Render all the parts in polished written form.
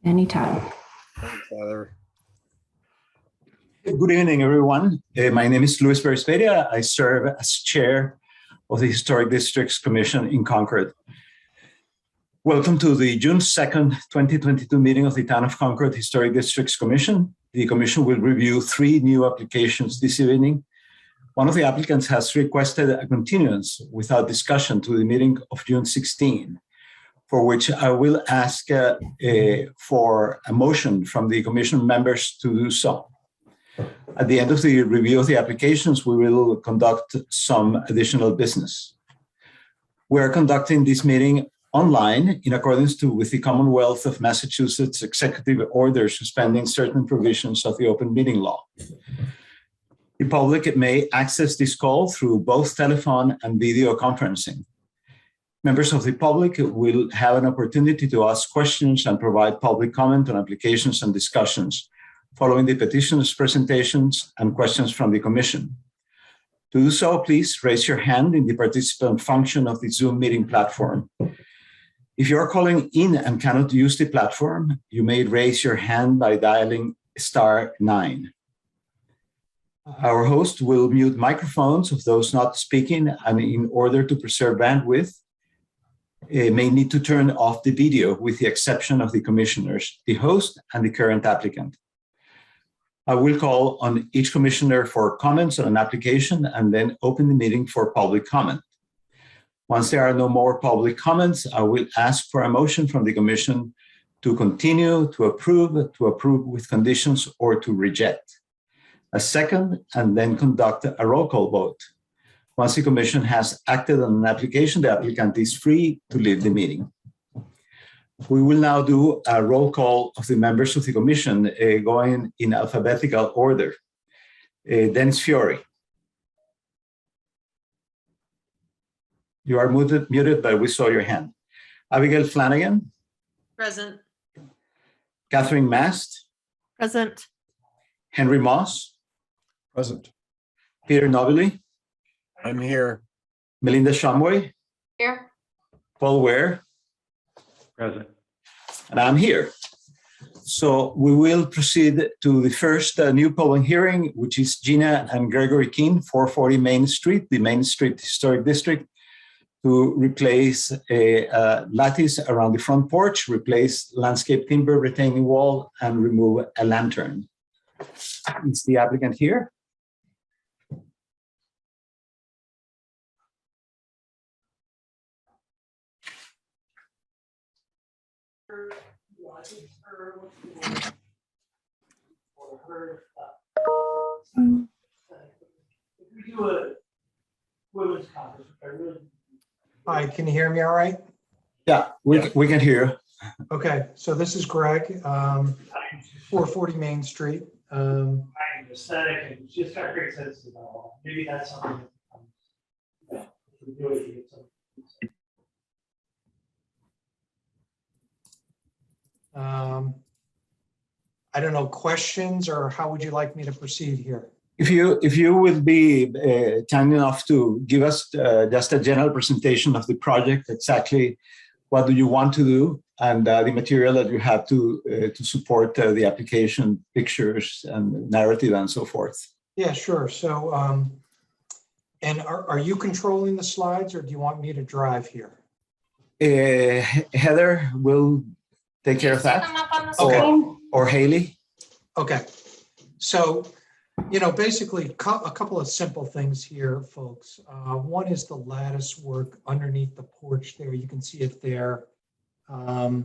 Anytime. Thanks, Heather. Good evening, everyone. My name is Luis Berispedia. I serve as chair of the Historic Districts Commission in Concord. Welcome to the June 2nd, 2022 meeting of the Town of Concord Historic Districts Commission. The commission will review 3 new applications this evening. One of the applicants has requested a continuance without discussion to the meeting of June 16, for which I will ask for a motion from the commission members to do so. At the end of the review of the applications, we will conduct some additional business. We are conducting this meeting online in accordance with the Commonwealth of Massachusetts Executive Order suspending certain provisions of the open meeting law. The public may access this call through both telephone and video conferencing. Members of the public will have an opportunity to ask questions and provide public comment on applications and discussions following the petitioners' presentations and questions from the commission. To do so, please raise your hand in the participant function of the Zoom meeting platform. If you are calling in and cannot use the platform, you may raise your hand by dialing *9. Our host will mute microphones of those not speaking, and in order to preserve bandwidth, may need to turn off the video with the exception of the commissioners, the host, and the current applicant. I will call on each commissioner for comments on an application and then open the meeting for public comment. Once there are no more public comments, I will ask for a motion from the commission to continue, to approve with conditions, or to reject. A second, and then conduct a roll call vote. Once the commission has acted on an application, the applicant is free to leave the meeting. We will now do a roll call of the members of the commission going in alphabetical order. Dennis Fiore. You are muted, but we saw your hand. Abigail Flanagan. Present. Catherine Mast. Present. Henry Moss. Present. Peter Nobili. I'm here. Melinda Shumway. Here. Paul Ware. Present. And I'm here. So we will proceed to the first new public hearing, which is Gina and Gregory Keene, 440 Main Street, the Main Street Historic District, to replace a lattice around the front porch, replace landscape timber retaining wall, and remove a lantern. Is the applicant here? Hi, can you hear me all right? Yeah, we can hear you. Okay, so this is Greg, 440 Main Street. Aesthetic and just got great sense of it all. Maybe that's something that I don't know, questions, or how would you like me to proceed here? If you will be kind enough to give us just a general presentation of the project, exactly what do you want to do, and the material that you have to support the application, pictures and narrative and so forth. Yeah, sure. So, and are you controlling the slides, or do you want me to drive here? Heather will take care of that. Them up on the screen? Or Haley. Okay, so, basically a couple of simple things here, folks. One is the lattice work underneath the porch there. You can see it there. I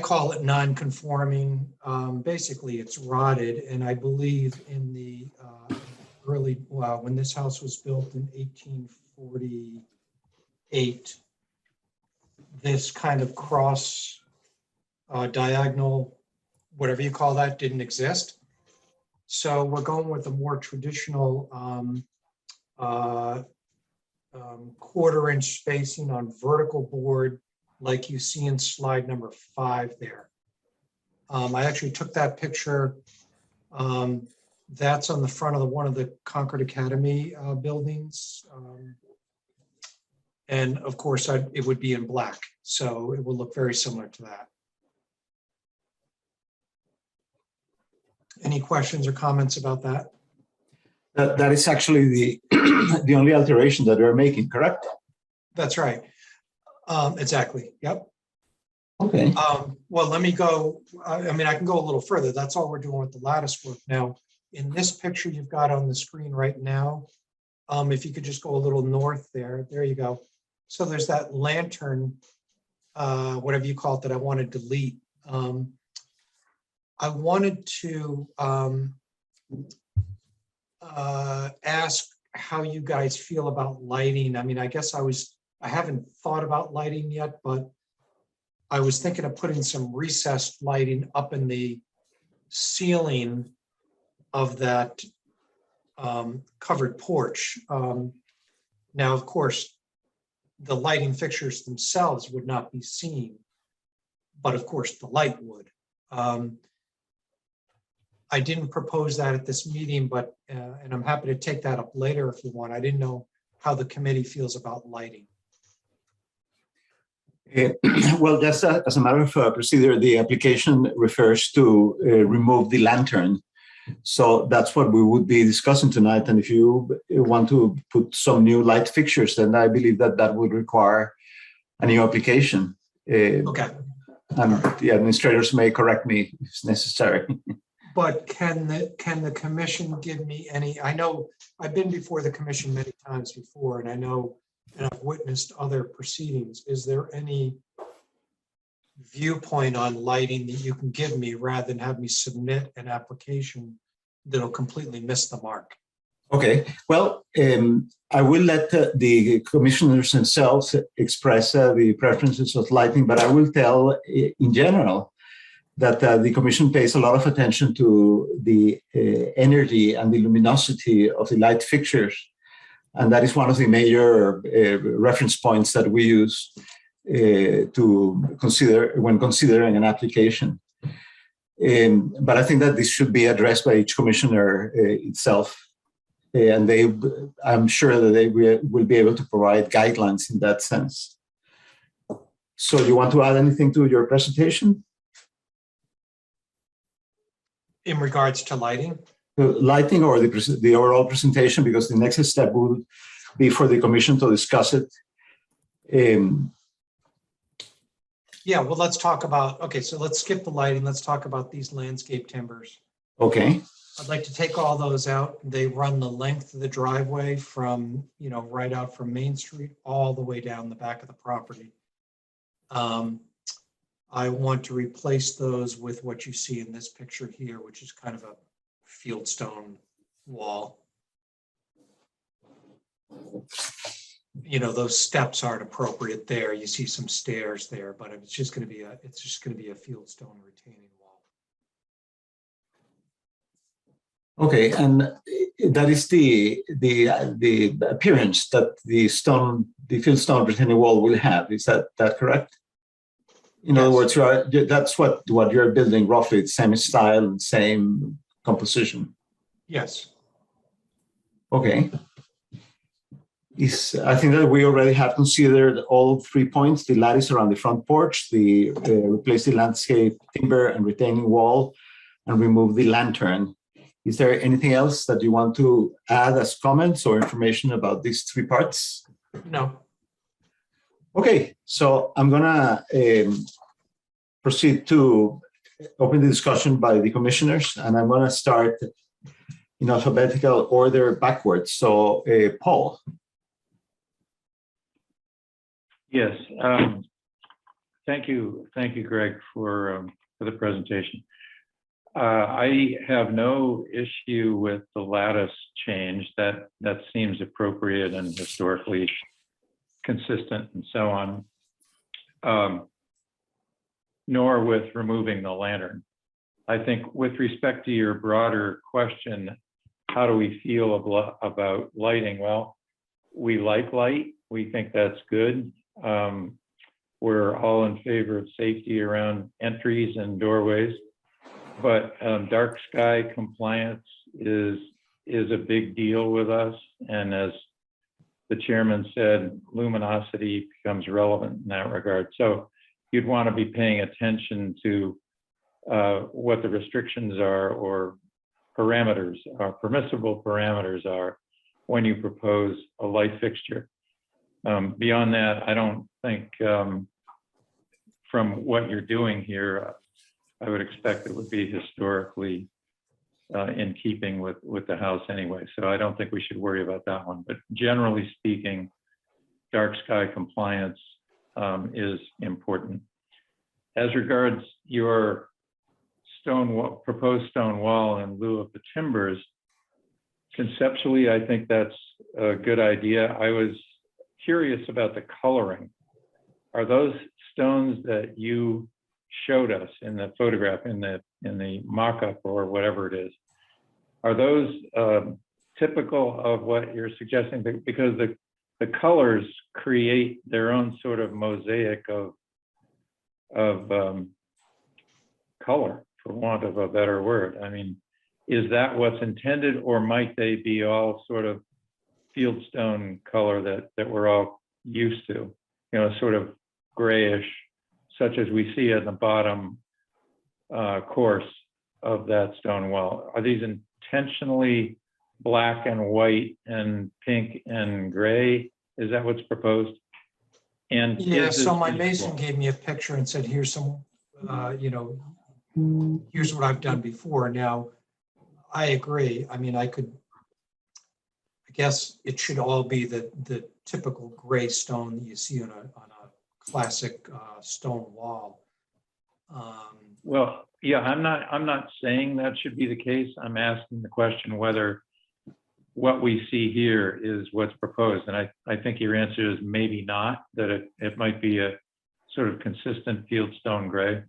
call it non-conforming. Basically, it's rotted, and I believe in the when this house was built in 1848, this kind of cross diagonal, whatever you call that, didn't exist. So we're going with a more traditional 1/4-inch spacing on vertical board, like you see in slide number 5 there. I actually took that picture. That's on the front of one of the Concord Academy buildings. And of course, it would be in black, so it will look very similar to that. Any questions or comments about that? That is actually the the only alteration that we're making, correct? That's right. Exactly. Yep. Okay. Well, let me go. I mean, I can go a little further. That's all we're doing with the lattice work now. In this picture you've got on the screen right now, if you could just go a little north there, there you go. So there's that lantern, whatever you call it, that I want to delete. I wanted to ask how you guys feel about lighting. I mean, I guess I haven't thought about lighting yet, but I was thinking of putting some recessed lighting up in the ceiling of that covered porch. Now, of course, the lighting fixtures themselves would not be seen, but of course the light would. I didn't propose that at this meeting, but, and I'm happy to take that up later if you want. I didn't know how the committee feels about lighting. Well, just as a matter of procedure, the application refers to remove the lantern. So that's what we would be discussing tonight. And if you want to put some new light fixtures, then I believe that that would require a new application. Okay. And the administrators may correct me if it's necessary. But can the commission give me any, I know I've been before the commission many times before, and I know, and I've witnessed other proceedings. Is there any viewpoint on lighting that you can give me rather than have me submit an application that'll completely miss the mark? Okay, well, I will let the commissioners themselves express the preferences of lighting, but I will tell in general that the commission pays a lot of attention to the energy and the luminosity of the light fixtures. And that is one of the major reference points that we use to consider when considering an application. But I think that this should be addressed by each commissioner itself. And I'm sure that they will be able to provide guidelines in that sense. So you want to add anything to your presentation? In regards to lighting? Lighting or the overall presentation, because the next step would be for the commission to discuss it. Yeah, well, let's talk about, okay, so let's skip the lighting. Let's talk about these landscape timbers. Okay. I'd like to take all those out. They run the length of the driveway from, right out from Main Street all the way down the back of the property. I want to replace those with what you see in this picture here, which is kind of a fieldstone wall. Those steps aren't appropriate there. You see some stairs there, but it's just going to be a fieldstone retaining wall. Okay, and that is the appearance that the fieldstone retaining wall will have. Is that correct? In other words, that's what you're building roughly, the same style and same composition. Yes. Okay. I think that we already have considered all 3 points: the lattice around the front porch, the replace the landscape timber and retaining wall, and remove the lantern. Is there anything else that you want to add as comments or information about these 3 parts? No. Okay, so I'm gonna proceed to open the discussion by the commissioners, and I'm gonna start in alphabetical order backwards. So Paul. Yes. Thank you, Greg, for the presentation. I have no issue with the lattice change. That seems appropriate and historically consistent and so on. Nor with removing the lantern. I think with respect to your broader question, how do we feel about lighting? Well, we like light. We think that's good. We're all in favor of safety around entries and doorways, but dark sky compliance is a big deal with us. And as the chairman said, luminosity becomes relevant in that regard. So you'd want to be paying attention to what the restrictions are or parameters, permissible parameters are when you propose a light fixture. Beyond that, I don't think from what you're doing here, I would expect it would be historically in keeping with the house anyway. So I don't think we should worry about that one. But generally speaking, dark sky compliance is important. As regards your proposed stone wall in lieu of the timbers, conceptually, I think that's a good idea. I was curious about the coloring. Are those stones that you showed us in the photograph, in the mock-up or whatever it is, are those typical of what you're suggesting? Because the colors create their own sort of mosaic of color, for want of a better word. I mean, is that what's intended, or might they be all sort of fieldstone color that we're all used to, you know, sort of grayish, such as we see at the bottom course of that stone wall? Are these intentionally black and white and pink and gray? Is that what's proposed? And Yeah, is so this my usable? mason gave me a picture and said, here's some, here's what I've done before. Now, I agree. I mean, I guess it should all be the typical gray stone that you see on a classic stone wall. Well, yeah, I'm not saying that should be the case. I'm asking the question whether what we see here is what's proposed. And I think your answer is maybe not, that it might be a sort of consistent fieldstone gray.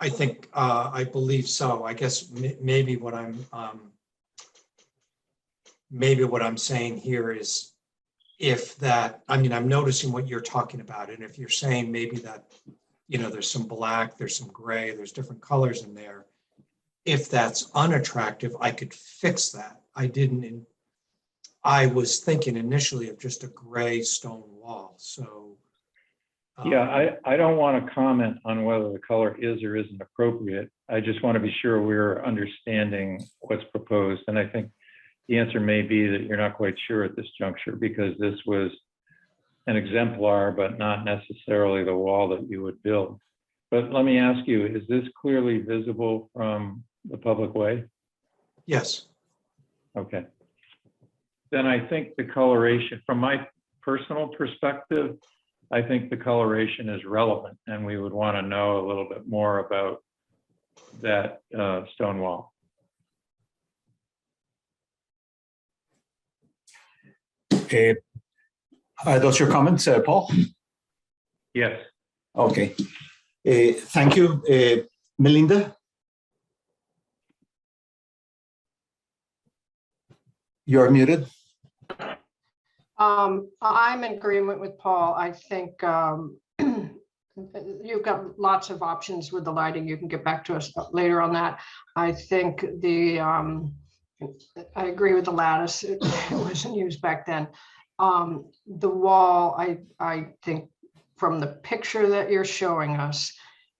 I think, I believe so. I guess maybe what I'm saying here is, if that, I mean, I'm noticing what you're talking about. And if you're saying maybe that, you know, there's some black, there's some gray, there's different colors in there. If that's unattractive, I could fix that. I was thinking initially of just a gray stone wall. So. Yeah, I don't want to comment on whether the color is or isn't appropriate. I just want to be sure we're understanding what's proposed. And I think the answer may be that you're not quite sure at this juncture, because this was an exemplar, but not necessarily the wall that you would build. But let me ask you, is this clearly visible from the public way? Yes. Okay. Then I think the coloration, from my personal perspective, I think the coloration is relevant, and we would want to know a little bit more about that stone wall. Are those your comments, Paul? Yes. Okay. Thank you. Melinda? You're muted. I'm in agreement with Paul. I think you've got lots of options with the lighting. You can get back to us later on that. I think I agree with the lattice. It wasn't used back then. The wall, I think from the picture that you're showing us,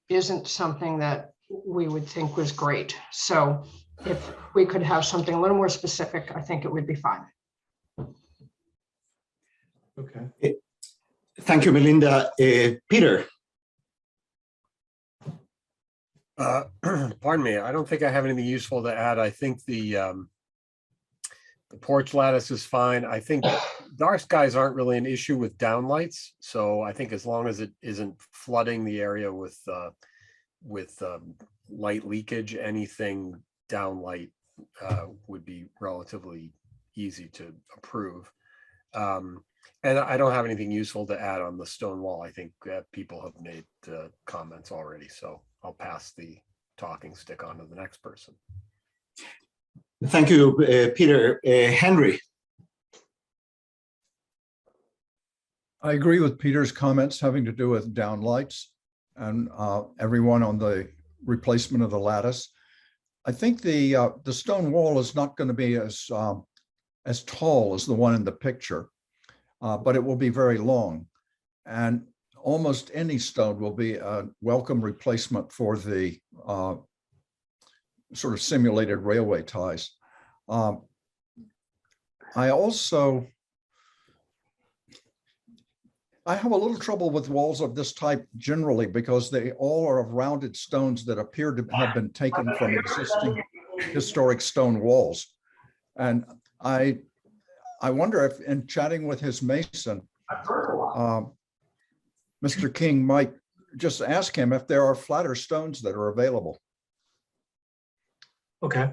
isn't something that we would think was great. So if we could have something a little more specific, I think it would be fine. Okay. Thank you, Melinda. Peter? Pardon me. I don't think I have anything useful to add. I think the porch lattice is fine. I think dark skies aren't really an issue with downlights. So I think as long as it isn't flooding the area with light leakage, anything downlight would be relatively easy to approve. And I don't have anything useful to add on the stone wall. I think people have made comments already, so I'll pass the talking stick on to the next person. Thank you, Peter. Henry? I agree with Peter's comments having to do with downlights and everyone on the replacement of the lattice. I think the stone wall is not going to be as tall as the one in the picture, but it will be very long. And almost any stone will be a welcome replacement for the sort of simulated railway ties. I have a little trouble with walls of this type generally because they all are of rounded stones that appear to have been taken from existing historic stone walls. And I wonder if, in chatting with his mason, Mr. King might just ask him if there are flatter stones that are available. Okay.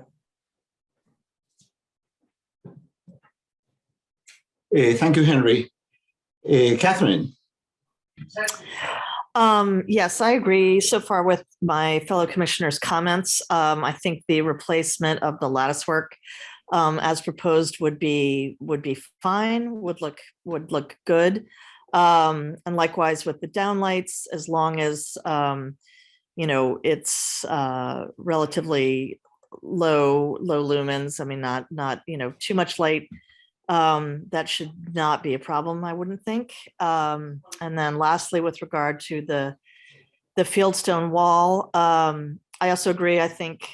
Thank you, Henry. Catherine. Yes, I agree so far with my fellow commissioners' comments. I think the replacement of the lattice work as proposed would be fine, would look good. And likewise with the downlights, as long as it's relatively low lumens. I mean, not too much light. That should not be a problem, I wouldn't think. And then lastly, with regard to the fieldstone wall, I also agree. I think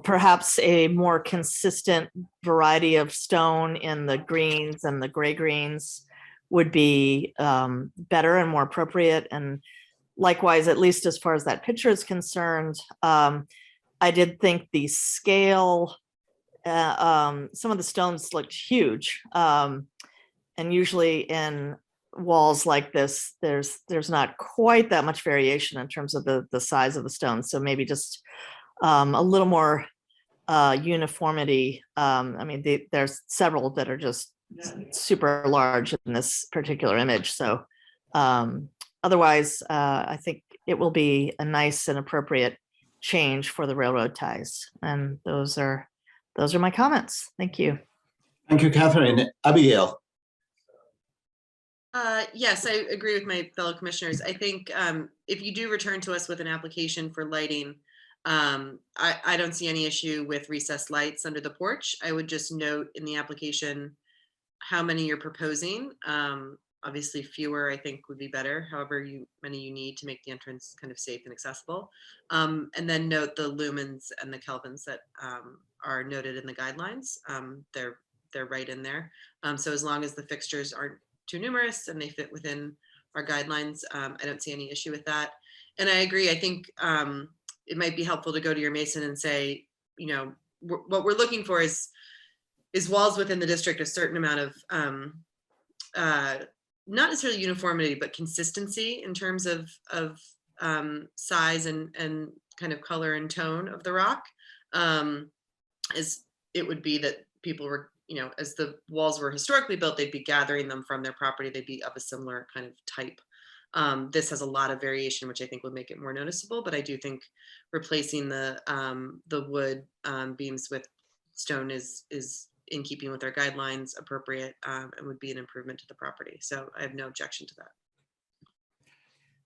perhaps a more consistent variety of stone in the greens and the gray greens would be better and more appropriate. And likewise, at least as far as that picture is concerned, I did think the scale, some of the stones looked huge. And usually in walls like this, there's not quite that much variation in terms of the size of the stones. So maybe just a little more uniformity. I mean, there's several that are just super large in this particular image. So otherwise, I think it will be a nice and appropriate change for the railroad ties. And those are my comments. Thank you. Thank you, Catherine. Abigail. Yes, I agree with my fellow commissioners. I think if you do return to us with an application for lighting, I don't see any issue with recessed lights under the porch. I would just note in the application how many you're proposing. Obviously fewer I think would be better, however many you need to make the entrance kind of safe and accessible. And then note the lumens and the kelvins that are noted in the guidelines. They're right in there. So as long as the fixtures aren't too numerous and they fit within our guidelines, I don't see any issue with that. And I agree, I think it might be helpful to go to your mason and say, what we're looking for is walls within the district a certain amount of not necessarily uniformity, but consistency in terms of size and kind of color and tone of the rock. As it would be that people were, as the walls were historically built, they'd be gathering them from their property. They'd be of a similar kind of type. This has a lot of variation, which I think would make it more noticeable, but I do think replacing the wood beams with stone is in keeping with our guidelines, appropriate, and would be an improvement to the property. So I have no objection to that.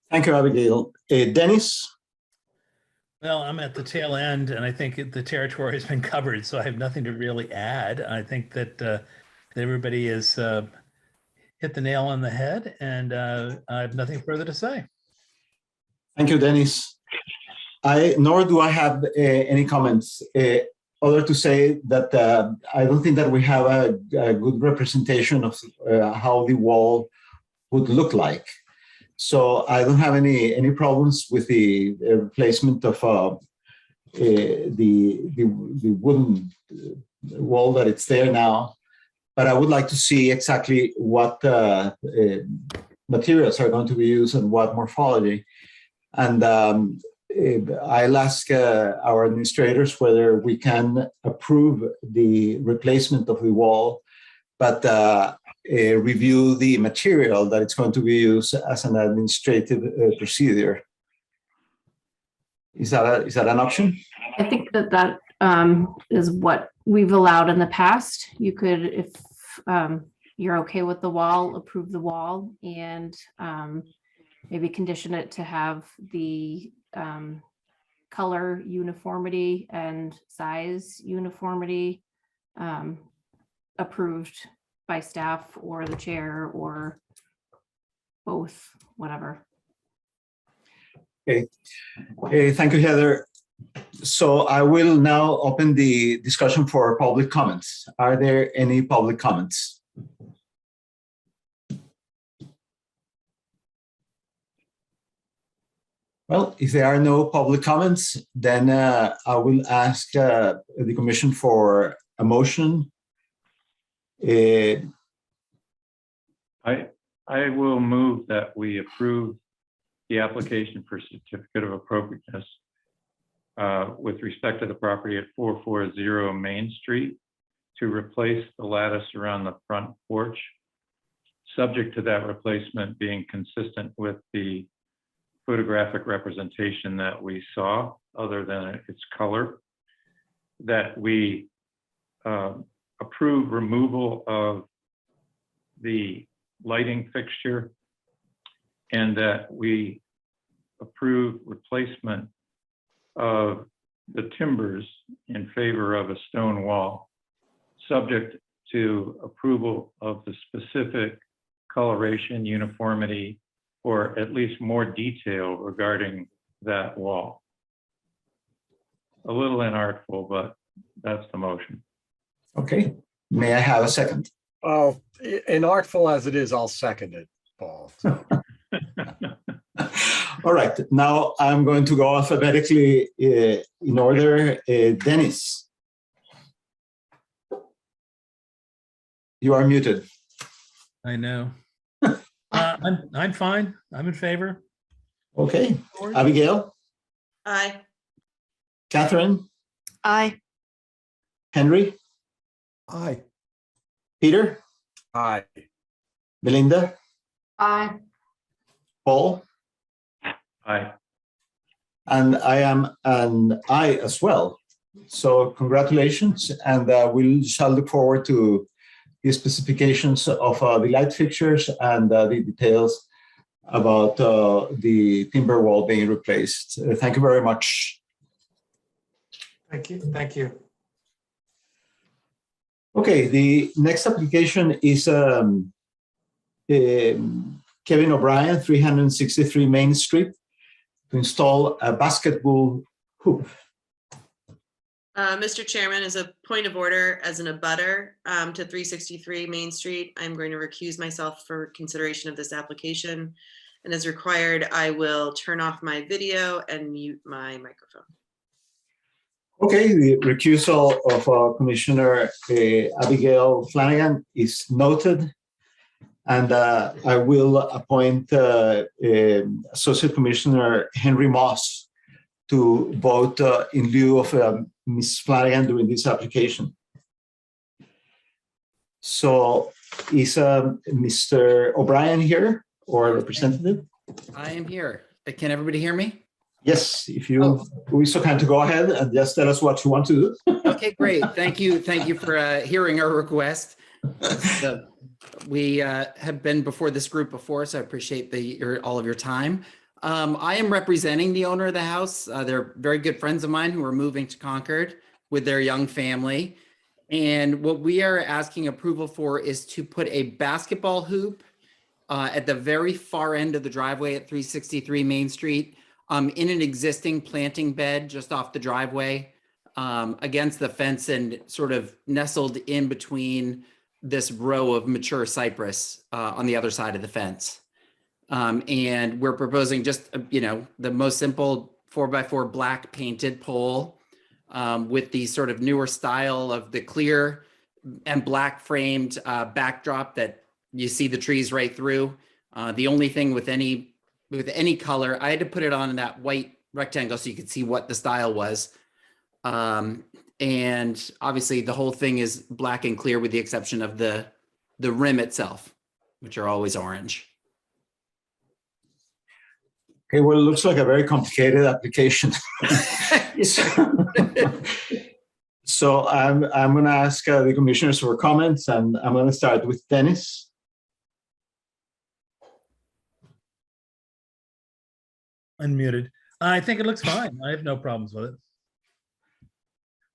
Thank you, Abigail. Dennis? Well, I'm at the tail end, and I think the territory has been covered, so I have nothing to really add. I think that everybody has hit the nail on the head, and I have nothing further to say. Thank you, Dennis. Nor do I have any comments. Other to say that I don't think that we have a good representation of how the wall would look like. So I don't have any problems with the replacement of the wooden wall that it's there now. But I would like to see exactly what materials are going to be used and what morphology. And I'll ask our administrators whether we can approve the replacement of the wall, but review the material that it's going to be used as an administrative procedure. Is that an option? I think that is what we've allowed in the past. You could, if you're okay with the wall, approve the wall and maybe condition it to have the color uniformity and size uniformity approved by staff or the chair or both, whatever. Okay. Thank you, Heather. So I will now open the discussion for public comments. Are there any public comments? Well, if there are no public comments, then I will ask the commission for a motion. I will move that we approve the application for certificate of appropriateness with respect to the property at 440 Main Street to replace the lattice around the front porch, subject to that replacement being consistent with the photographic representation that we saw, other than its color, that we approve removal of the lighting fixture, and that we approve replacement of the timbers in favor of a stone wall, subject to approval of the specific coloration, uniformity, or at least more detail regarding that wall. A little inartful, but that's the motion. Okay, may I have a second? Oh, inartful as it is, I'll second it, Paul. So, All right, now I'm going to go alphabetically in order. Dennis, you are muted. I know. I'm fine. I'm in favor. Okay, Abigail, Aye. Catherine, Aye. Henry, Aye. Peter, aye. Belinda, Aye. Paul, Aye. and I am an I as well. So congratulations, and we shall look forward to the specifications of the light fixtures and the details about the timber wall being replaced. Thank you very much. Thank you. Thank you. Okay, the next application is Kevin O'Brien, 363 Main Street, to install a basketball hoop. Mr. Chairman, as a point of order, as an abutter to 363 Main Street, I'm going to recuse myself for consideration of this application. And as required, I will turn off my video and mute my microphone. Okay, the recusal of Commissioner Abigail Flanagan is noted. And I will appoint Associate Commissioner Henry Moss to vote in lieu of Ms. Flanagan during this application. So is Mr. O'Brien here or representative? I am here. Can everybody hear me? Yes, if you will be so kind to go ahead and just tell us what you want to do. Okay, great. Thank you. Thank you for hearing our request. We have been before this group before, so I appreciate all of your time. I am representing the owner of the house. They're very good friends of mine who are moving to Concord with their young family. And what we are asking approval for is to put a basketball hoop at the very far end of the driveway at 363 Main Street, in an existing planting bed just off the driveway, against the fence and sort of nestled in between this row of mature cypress on the other side of the fence. And we're proposing just, the most simple 4x4 black painted pole with the sort of newer style of the clear and black framed backdrop that you see the trees right through. The only thing with any color, I had to put it on that white rectangle so you could see what the style was. And obviously the whole thing is black and clear with the exception of the rim itself, which are always orange. Okay, well, it looks like a very complicated application. So I'm going to ask the commissioners for comments, and I'm going to start with Dennis. Unmuted. I think it looks fine. I have no problems with it.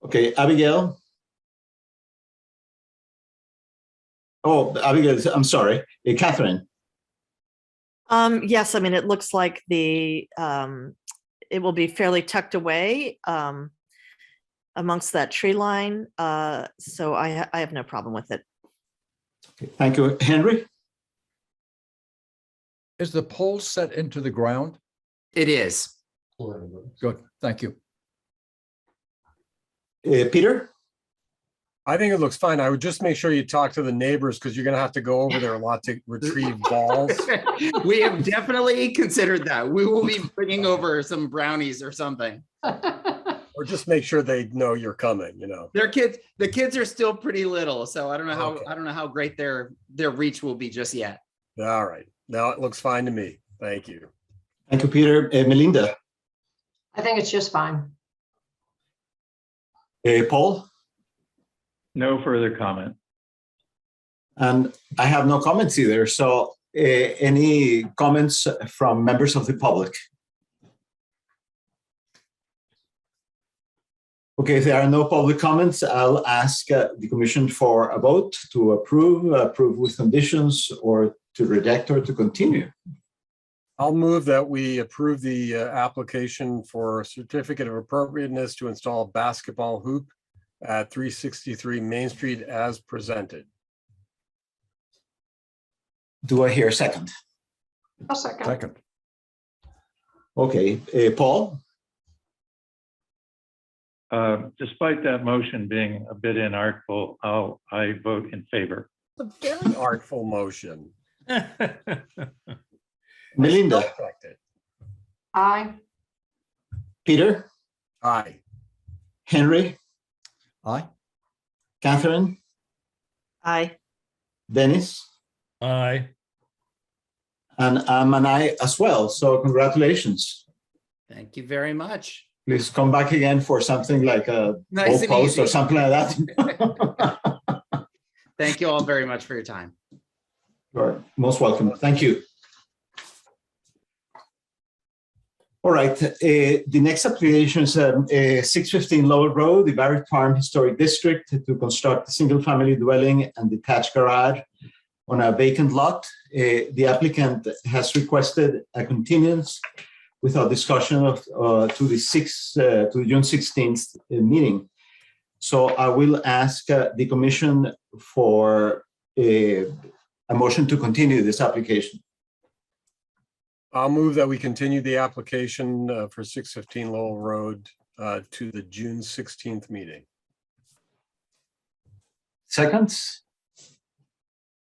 Okay, Abigail. Oh, Abigail, I'm sorry. Catherine. Yes, I mean, it looks like the it will be fairly tucked away amongst that tree line. So I have no problem with it. Okay, thank you. Henry? Is the pole set into the ground? It is. Good, thank you. Peter? I think it looks fine. I would just make sure you talk to the neighbors because you're gonna have to go over there a lot to retrieve balls. We have definitely considered that. We will be bringing over some brownies or something. Or just make sure they know you're coming, you know. The kids are still pretty little, so I don't know how Okay. I don't know how great their reach will be just yet. All right. Now it looks fine to me. Thank you. Thank you, Peter. Melinda? I think it's just fine. Paul? No further comment. And I have no comments either. So any comments from members of the public? Okay, if there are no public comments, I'll ask the commission for a vote to approve with conditions, or to reject, or to continue. I'll move that we approve the application for a certificate of appropriateness to install a basketball hoop at 363 Main Street as presented. Do I hear a second? A second. Second. Okay, Paul? Despite that motion being a bit inartful, I vote in favor. It's a very artful motion. Melinda? Perfect. Aye. Peter? Aye. Henry? Aye. Catherine? Aye. Dennis? Aye. And I'm an aye as well. So congratulations. Thank you very much. Please come back again for something like a Nice and post or easy. something like that. Thank you all very much for your time. You're most welcome. Thank you. All right, the next application is 615 Lowell Road, the Barrett Farm Historic District, to construct a single-family dwelling and detached garage on a vacant lot. The applicant has requested a continuance without discussion of to the June 16th meeting. So I will ask the commission for a motion to continue this application. I'll move that we continue the application for 615 Lowell Road to the June 16th meeting. Seconds?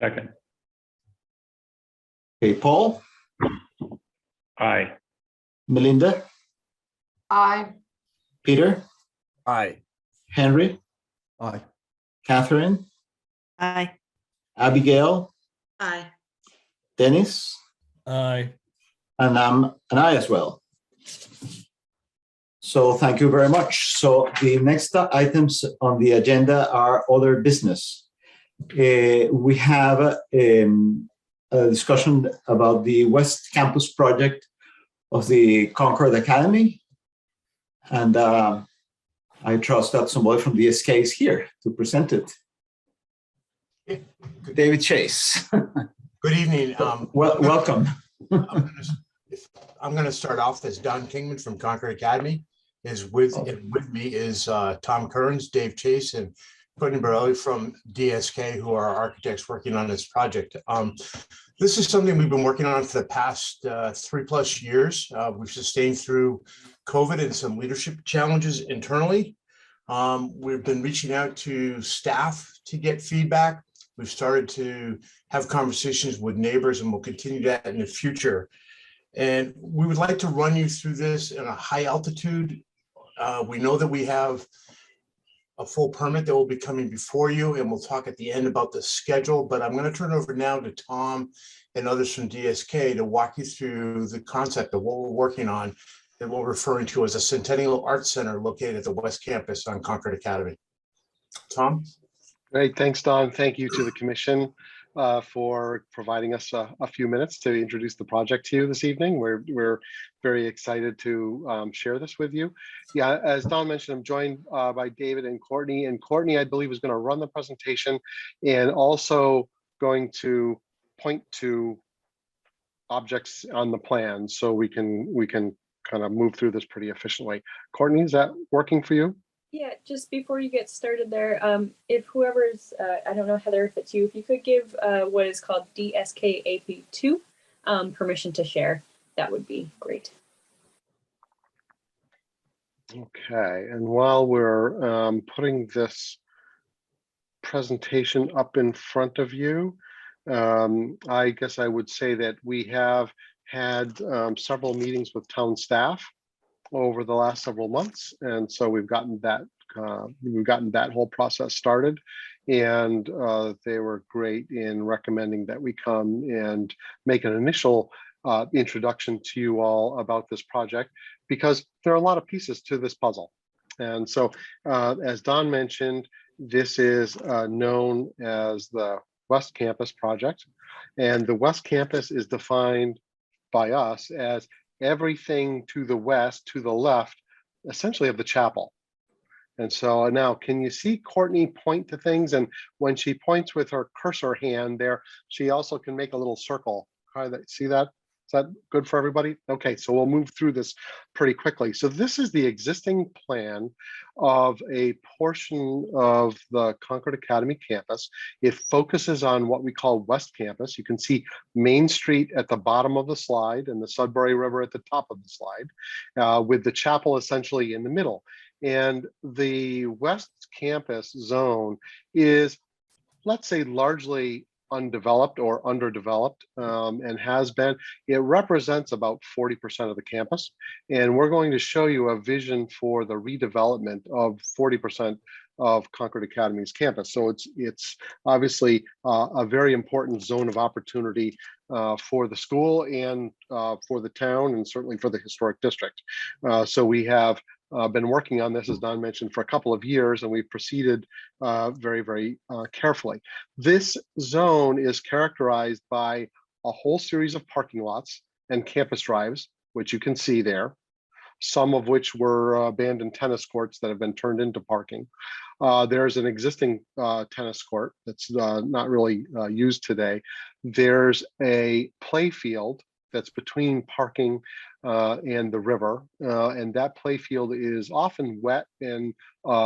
Second. Okay, Paul? Aye. Melinda? Aye. Peter? Aye. Henry? Aye. Catherine? Aye. Abigail? Aye. Dennis? Aye. And I'm an aye as well. So thank you very much. So the next items on the agenda are other business. We have a discussion about the West Campus project of the Concord Academy. And I trust that somebody from the SK is here to present it. David Chase. Good evening. Welcome. I'm going to start off as Don Kingman from Concord Academy. With me is Tom Kearns, Dave Chase, and Courtney Borelli from DSK, who are our architects working on this project. This is something we've been working on for the past 3+ years. We've sustained through COVID and some leadership challenges internally. We've been reaching out to staff to get feedback. We've started to have conversations with neighbors, and we'll continue that in the future. And we would like to run you through this in a high altitude. We know that we have a full permit that will be coming before you, and we'll talk at the end about the schedule, but I'm going to turn over now to Tom and others from DSK to walk you through the concept of what we're working on that we're referring to as a Centennial Arts Center located at the West Campus on Concord Academy. Tom? Great, thanks, Don. Thank you to the commission for providing us a few minutes to introduce the project to you this evening. We're very excited to share this with you. Yeah, as Don mentioned, I'm joined by David and Courtney, I believe, is going to run the presentation and also going to point to objects on the plan so we can kind of move through this pretty efficiently. Courtney, is that working for you? Yeah, just before you get started there, if whoever's, I don't know, Heather, if it's you, if you could give what is called DSKAP2 permission to share, that would be great. Okay, and while we're putting this presentation up in front of you, I guess I would say that we have had several meetings with town staff over the last several months, and so we've gotten that whole process started, and they were great in recommending that we come and make an initial introduction to you all about this project, because there are a lot of pieces to this puzzle. And so, as Don mentioned, this is known as the West Campus project, and the West Campus is defined by us as everything to the west, to the left, essentially of the chapel. And so now, can you see Courtney point to things? And when she points with her cursor hand there, she also can make a little circle. See that? Is that good for everybody? Okay, so we'll move through this pretty quickly. So this is the existing plan of a portion of the Concord Academy campus. It focuses on what we call West Campus. You can see Main Street at the bottom of the slide and the Sudbury River at the top of the slide, with the chapel essentially in the middle. And the West Campus zone is, let's say, largely undeveloped or underdeveloped, and has been. It represents about 40% of the campus. And we're going to show you a vision for the redevelopment of 40% of Concord Academy's campus. So it's obviously a very important zone of opportunity for the school and for the town, and certainly for the historic district. So we have been working on this, as Don mentioned, for a couple of years, and we've proceeded very, very carefully. This zone is characterized by a whole series of parking lots and campus drives, which you can see there, some of which were abandoned tennis courts that have been turned into parking. There's an existing tennis court that's not really used today. There's a play field that's between parking and the river, and that play field is often wet and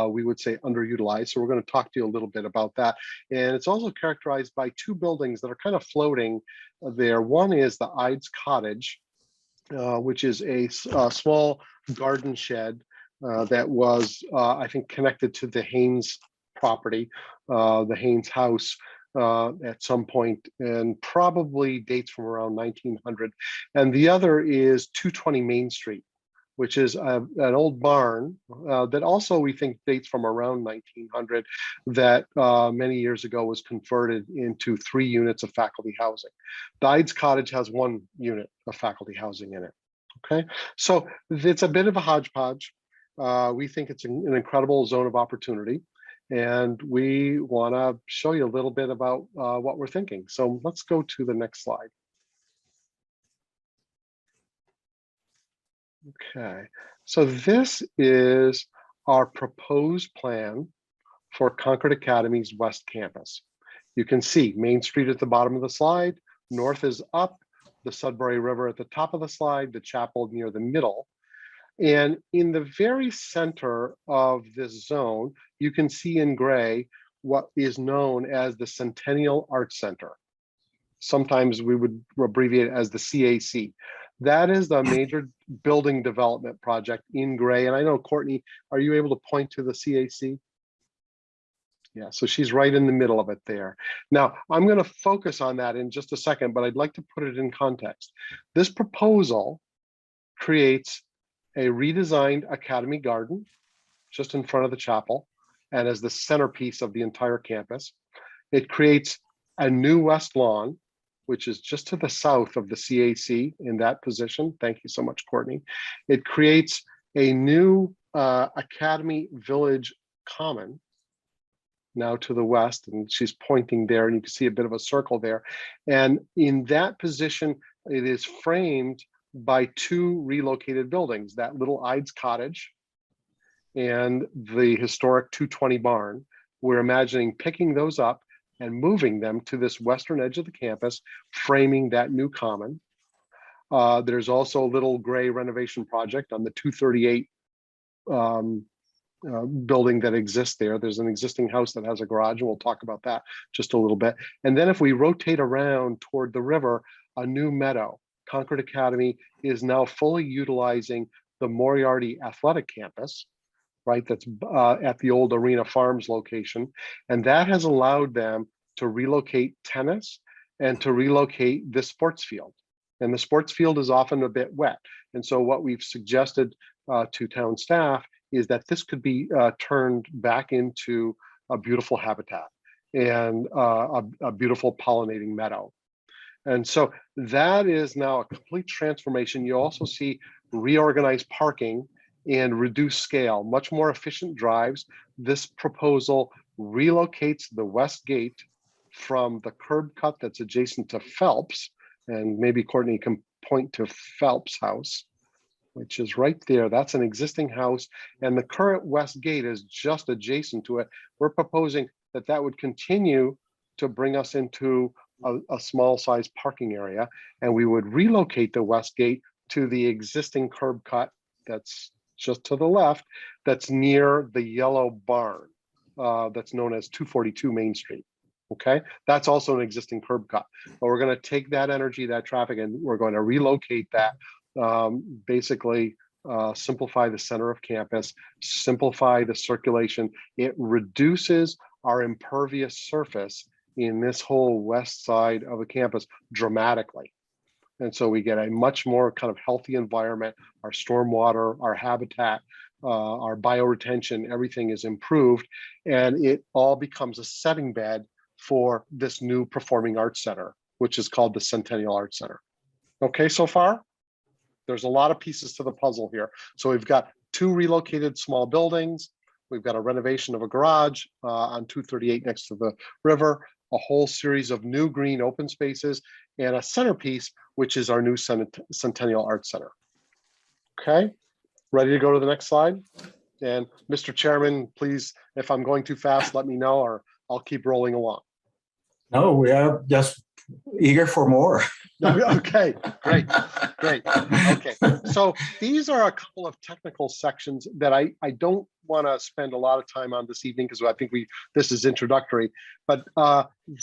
we would say underutilized. So we're going to talk to you a little bit about that. And it's also characterized by two buildings that are kind of floating there. One is the Ides Cottage, which is a small garden shed that was, I think, connected to the Haynes property, the Haynes house, at some point, and probably dates from around 1900. And the other is 220 Main Street, which is an old barn that also we think dates from around 1900, that many years ago was converted into 3 units of faculty housing. The Ides Cottage has 1 unit of faculty housing in it. Okay, so it's a bit of a hodgepodge. We think it's an incredible zone of opportunity, and we want to show you a little bit about what we're thinking. So let's go to the next slide. Okay, so this is our proposed plan for Concord Academy's West Campus. You can see Main Street at the bottom of the slide, north is up, the Sudbury River at the top of the slide, the chapel near the middle. And in the very center of this zone, you can see in gray what is known as the Centennial Arts Center. Sometimes we would abbreviate it as the CAC. That is the major building development project in gray. And I know, Courtney, are you able to point to the CAC? Yeah, so she's right in the middle of it there. Now, I'm going to focus on that in just a second, but I'd like to put it in context. This proposal creates a redesigned Academy Garden just in front of the chapel and as the centerpiece of the entire campus. It creates a new West Lawn, which is just to the south of the CAC in that position. Thank you so much, Courtney. It creates a new Academy Village Common now to the west, and she's pointing there, and you can see a bit of a circle there. And in that position, it is framed by 2 relocated buildings, that little Ides Cottage and the historic 220 barn. We're imagining picking those up and moving them to this western edge of the campus, framing that new common. There's also a little gray renovation project on the 238 building that exists there. There's an existing house that has a garage, and we'll talk about that just a little bit. And then if we rotate around toward the river, a new meadow. Concord Academy is now fully utilizing the Moriarty Athletic Campus, right? That's at the old Arena Farms location. And that has allowed them to relocate tennis and to relocate the sports field. And the sports field is often a bit wet. And so what we've suggested to town staff is that this could be turned back into a beautiful habitat and a beautiful pollinating meadow. And so that is now a complete transformation. You also see reorganized parking and reduced scale, much more efficient drives. This proposal relocates the west gate from the curb cut that's adjacent to Phelps, and maybe Courtney can point to Phelps House, which is right there. That's an existing house, and the current west gate is just adjacent to it. We're proposing that that would continue to bring us into a small size parking area, and we would relocate the west gate to the existing curb cut that's just to the left, that's near the yellow barn that's known as 242 Main Street. Okay, that's also an existing curb cut, but we're going to take that energy, that traffic, and we're going to relocate that, basically simplify the center of campus, simplify the circulation. It reduces our impervious surface in this whole west side of the campus dramatically. And so we get a much more kind of healthy environment. Our stormwater, our habitat, our bioretention, everything is improved, and it all becomes a setting bed for this new performing arts center, which is called the Centennial Arts Center. Okay, so far? There's a lot of pieces to the puzzle here. So we've got 2 relocated small buildings. We've got a renovation of a garage on 238 next to the river, a whole series of new green open spaces, and a centerpiece, which is our new Centennial Arts Center. Okay, ready to go to the next slide? And Mr. Chairman, please, if I'm going too fast, let me know, or I'll keep rolling along. No, we are just eager for more. Okay, great. Okay, so these are a couple of technical sections that I don't want to spend a lot of time on this evening, because I think this is introductory, but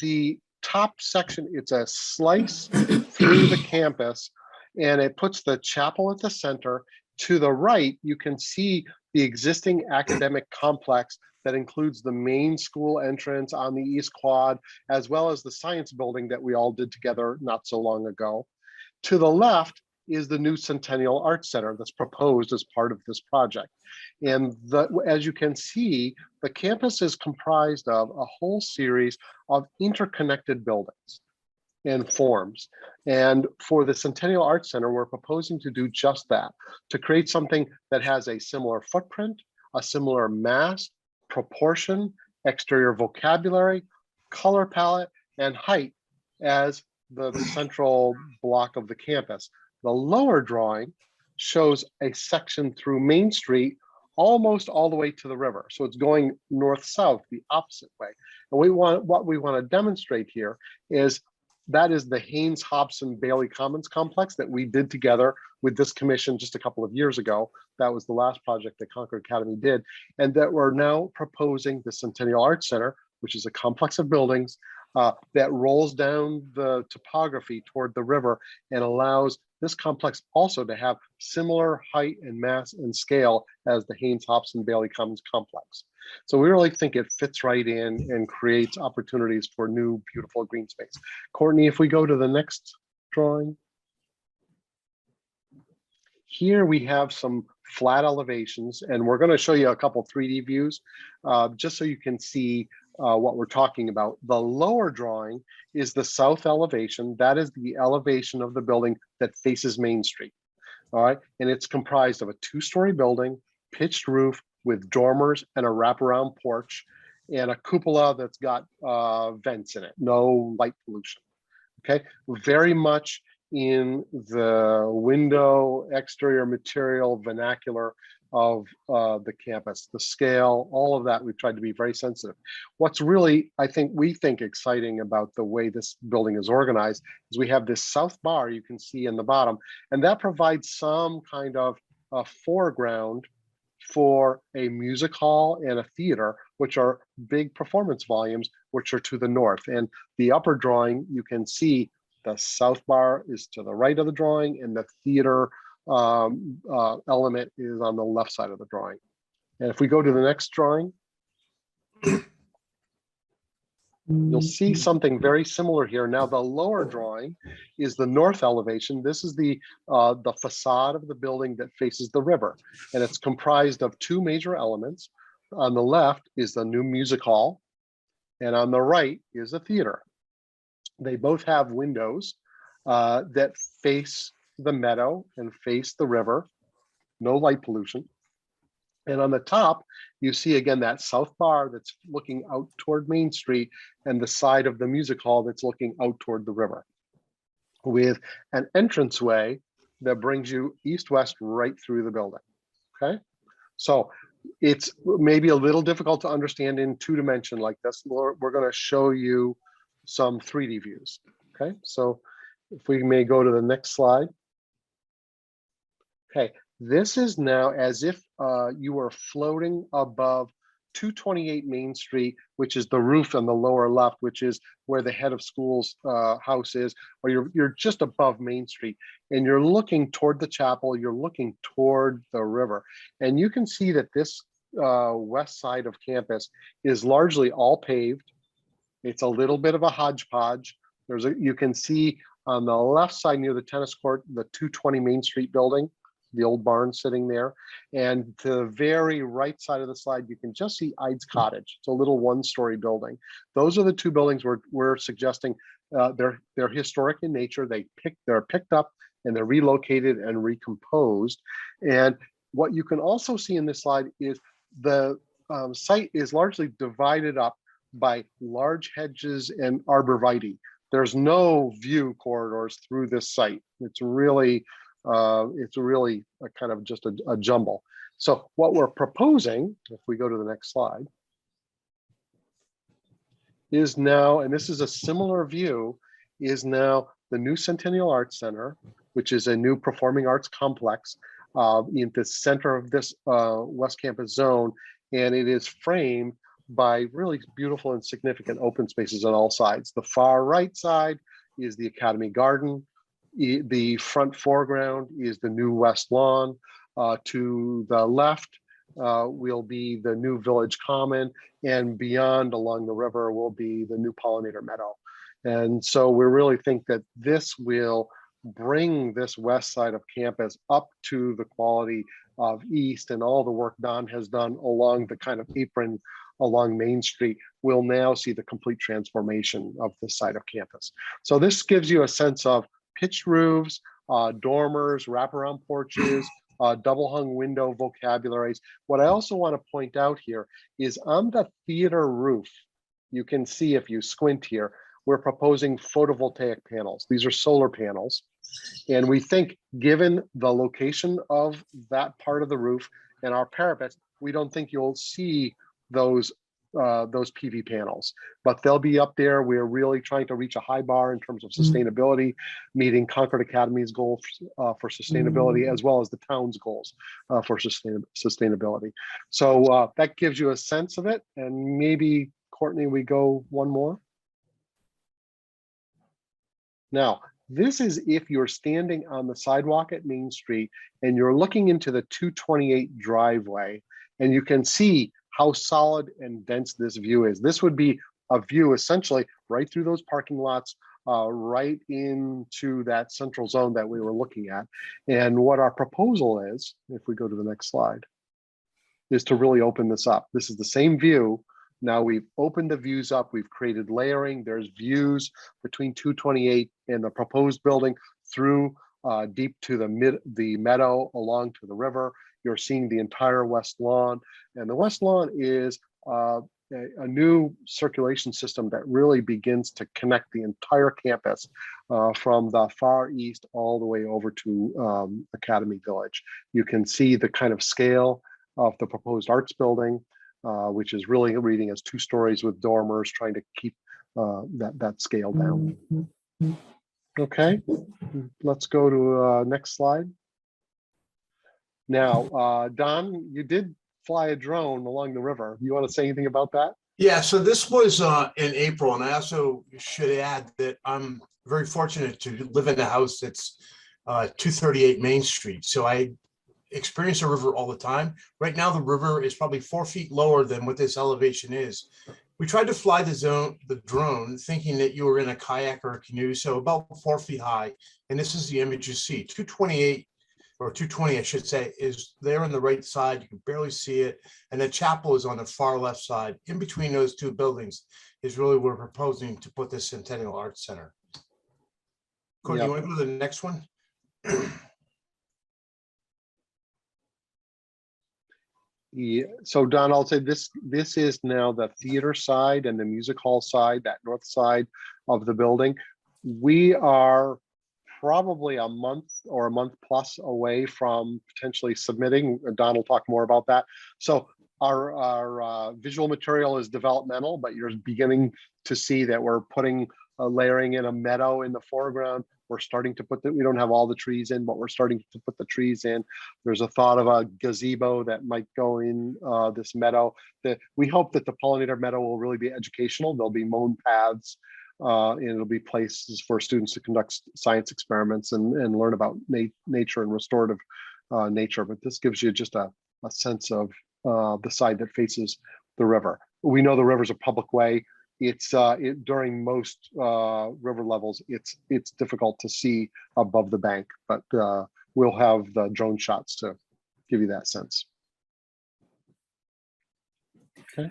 the top section, it's a slice through the campus, and it puts the chapel at the center. To the right, you can see the existing academic complex that includes the main school entrance on the East Quad, as well as the science building that we all did together not so long ago. To the left is the new Centennial Arts Center that's proposed as part of this project. And as you can see, the campus is comprised of a whole series of interconnected buildings and forms. And for the Centennial Arts Center, we're proposing to do just that, to create something that has a similar footprint, a similar mass, proportion, exterior vocabulary, color palette, and height as the central block of the campus. The lower drawing shows a section through Main Street almost all the way to the river. So it's going north-south, the opposite way. And what we want to demonstrate here is that is the Haynes Hobson Bailey Commons complex that we did together with this commission just a couple of years ago. That was the last project that Concord Academy did, and that we're now proposing the Centennial Arts Center, which is a complex of buildings that rolls down the topography toward the river and allows this complex also to have similar height and mass and scale as the Haynes Hobson Bailey Commons complex. So we really think it fits right in and creates opportunities for new, beautiful green space. Courtney, if we go to the next drawing. Here we have some flat elevations, and we're going to show you a couple 3D views just so you can see what we're talking about. The lower drawing is the south elevation. That is the elevation of the building that faces Main Street. All right, and it's comprised of a 2-story building, pitched roof with dormers and a wraparound porch, and a cupola that's got vents in it, no light pollution. Okay, very much in the window exterior material vernacular of the campus, the scale, all of that. We've tried to be very sensitive. What's really, we think exciting about the way this building is organized is we have this south bar you can see in the bottom, and that provides some kind of a foreground for a music hall and a theater, which are big performance volumes, which are to the north. And the upper drawing, you can see the south bar is to the right of the drawing, and the theater element is on the left side of the drawing. And if we go to the next drawing, you'll see something very similar here. Now, the lower drawing is the north elevation. This is the facade of the building that faces the river, and it's comprised of two major elements. On the left is the new music hall, and on the right is the theater. They both have windows that face the meadow and face the river, no light pollution. And on the top, you see again that south bar that's looking out toward Main Street, and the side of the music hall that's looking out toward the river, with an entranceway that brings you east-west right through the building. Okay, so it's maybe a little difficult to understand in 2D like this. We're going to show you some 3D views. Okay, so if we may go to the next slide. Okay, this is now as if you were floating above 228 Main Street, which is the roof on the lower left, which is where the head of school's house is, or you're just above Main Street, and you're looking toward the chapel, you're looking toward the river. And you can see that this west side of campus is largely all paved. It's a little bit of a hodgepodge. You can see on the left side near the tennis court, the 220 Main Street building, the old barn sitting there. And to the very right side of the slide, you can just see Ide's Cottage. It's a little one-story building. Those are the two buildings we're suggesting. They're historic in nature. They're picked up and they're relocated and recomposed. And what you can also see in this slide is the site is largely divided up by large hedges and arborvitae. There's no view corridors through this site. It's really a kind of just a jumble. So what we're proposing, if we go to the next slide, is now, and this is a similar view, is now the new Centennial Arts Center, which is a new performing arts complex in the center of this West Campus zone. And it is framed by really beautiful and significant open spaces on all sides. The far right side is the Academy Garden. The front foreground is the new West Lawn. To the left will be the new Village Common, and beyond along the river will be the new Pollinator Meadow. And so we really think that this will bring this west side of campus up to the quality of East, and all the work Don has done along the kind of apron along Main Street will now see the complete transformation of this side of campus. So this gives you a sense of pitched roofs, dormers, wraparound porches, double hung window vocabularies. What I also want to point out here is on the theater roof, you can see if you squint here, we're proposing photovoltaic panels. These are solar panels. And we think given the location of that part of the roof and our parapets, we don't think you'll see those PV panels, but they'll be up there. We're really trying to reach a high bar in terms of sustainability, meeting Concord Academy's goals for sustainability, as well as the town's goals for sustainability. So that gives you a sense of it. And maybe, Courtney, we go one more. Now, this is if you're standing on the sidewalk at Main Street and you're looking into the 228 driveway, and you can see how solid and dense this view is. This would be a view essentially right through those parking lots, right into that central zone that we were looking at. And what our proposal is, if we go to the next slide, is to really open this up. This is the same view. Now we've opened the views up, we've created layering. There's views between 228 and the proposed building through deep to the meadow along to the river. You're seeing the entire West Lawn, and the West Lawn is a new circulation system that really begins to connect the entire campus from the far east all the way over to Academy Village. You can see the kind of scale of the proposed arts building, which is really reading as 2 stories with dormers, trying to keep that scale down. Okay, let's go to next slide. Now, Don, you did fly a drone along the river. You want to say anything about that? Yeah, so this was in April, and I also should add that I'm very fortunate to live in a house that's 238 Main Street. So I experience the river all the time. Right now, the river is probably 4 feet lower than what this elevation is. We tried to fly the drone thinking that you were in a kayak or a canoe, so about 4 feet high. And this is the image you see. 228 or 220, I should say, is there on the right side. You can barely see it. And the chapel is on the far left side. In between those 2 buildings is really where we're proposing to put this Centennial Arts Center. Cody, you want to go to the next one? Yeah. So Don, I'll say this is now the theater side and the music hall side, that north side of the building. We are probably a month or a month plus away from potentially submitting. Don will talk more about that. So our visual material is developmental, but you're beginning to see that we're putting layering in a meadow in the foreground. We're starting to put we don't have all the trees in, but we're starting to put the trees in. There's a thought of a gazebo that might go in this meadow. We hope that the pollinator meadow will really be educational. There'll be mown paths, and it'll be places for students to conduct science experiments and learn about nature and restorative nature. But this gives you just a sense of the side that faces the river. We know the river's a public way. It's during most river levels, it's difficult to see above the bank, but we'll have the drone shots to give you that sense. Okay.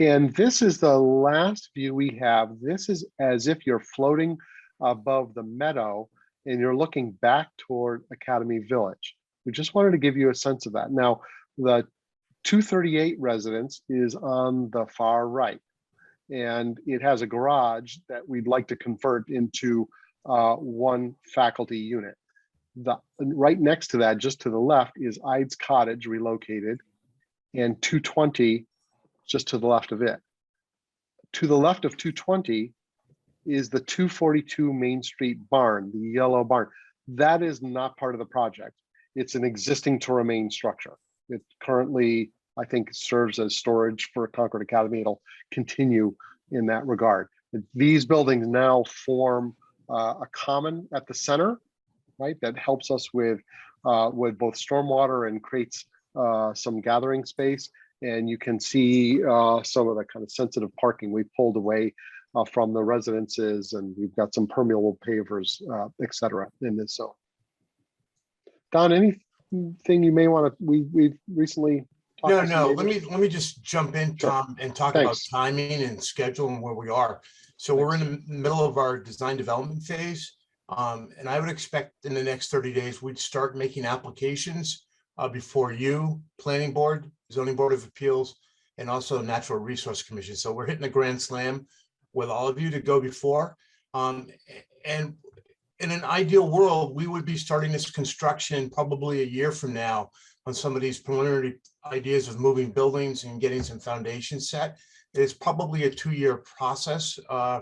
And this is the last view we have. This is as if you're floating above the meadow and you're looking back toward Academy Village. We just wanted to give you a sense of that. Now, the 238 residence is on the far right, and it has a garage that we'd like to convert into 1 faculty unit. Right next to that, just to the left, is Ides Cottage relocated, and 220 just to the left of it. To the left of 220 is the 242 Main Street barn, the yellow barn. That is not part of the project. It's an existing to remain structure. It currently, I think, serves as storage for Concord Academy. It'll continue in that regard. These buildings now form a common at the center, right? That helps us with both stormwater and creates some gathering space. And you can see some of the kind of sensitive parking we pulled away from the residences, and we've got some permeable pavers, et cetera, in this zone. Don, anything you may want to, we've recently talked No, let me just jump in, Tom, and talk about timing and schedule and where we are. So we're in the middle of our design development phase. And I would expect in the next 30 days, we'd start making applications before you, Planning Board, Zoning Board of Appeals, and also Natural Resource Commission. So we're hitting a grand slam with all of you to go before. And in an ideal world, we would be starting this construction probably a year from now on some of these preliminary ideas of moving buildings and getting some foundations set. It's probably a 2-year process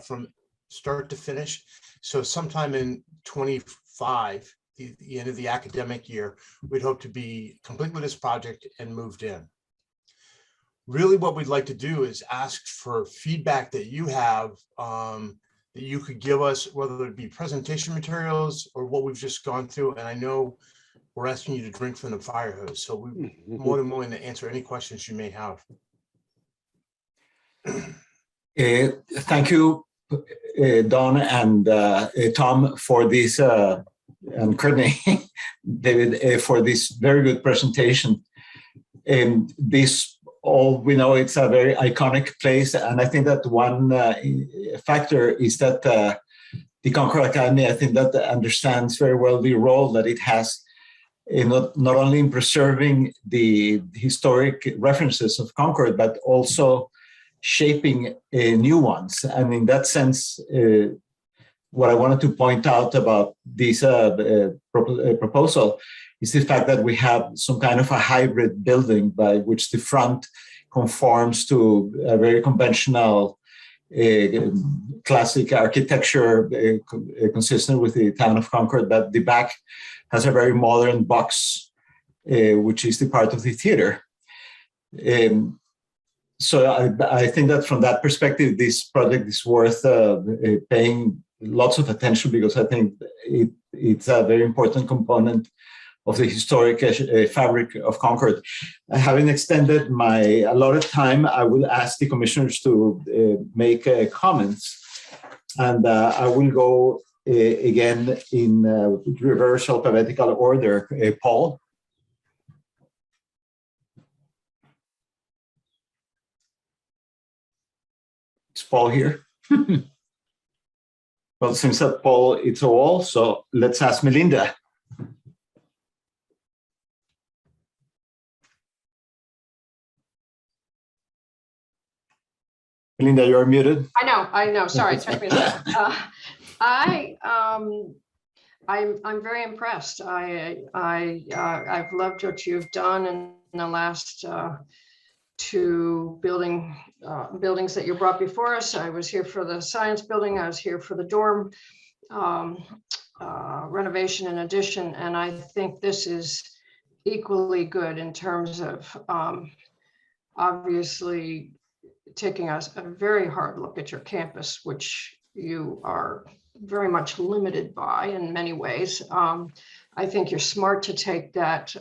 from start to finish. So sometime in 25, the end of the academic year, we'd hope to be complete with this project and moved in. Really what we'd like to do is ask for feedback that you have that you could give us, whether it be presentation materials or what we've just gone through. And I know we're asking you to drink from the fire hose, so we're more than willing to answer any questions you may have. Thank you, Don and Tom, for this, and Courtney, David, for this very good presentation. And this, all we know, it's a very iconic place. And I think that one factor is that the Concord Academy, I think that understands very well the role that it has not only in preserving the historic references of Concord, but also shaping new ones. And in that sense, what I wanted to point out about this proposal is the fact that we have some kind of a hybrid building by which the front conforms to a very conventional classic architecture consistent with the town of Concord, but the back has a very modern box, which is the part of the theater. So I think that from that perspective, this project is worth paying lots of attention, because I think it's a very important component of the historic fabric of Concord. Having extended my allotted time, I will ask the commissioners to make comments. And I will go again in reverse alphabetical order. Paul? Is Paul here? Well, since that Paul, it's all, so let's ask Melinda. Melinda, you're muted. I know. Sorry, it took me a second. I'm very impressed. I've loved what you've done in the last two buildings that you brought before us. I was here for the science building. I was here for the dorm renovation and addition, and I think this is equally good in terms of obviously taking a very hard look at your campus, which you are very much limited by in many ways. I think you're smart to take that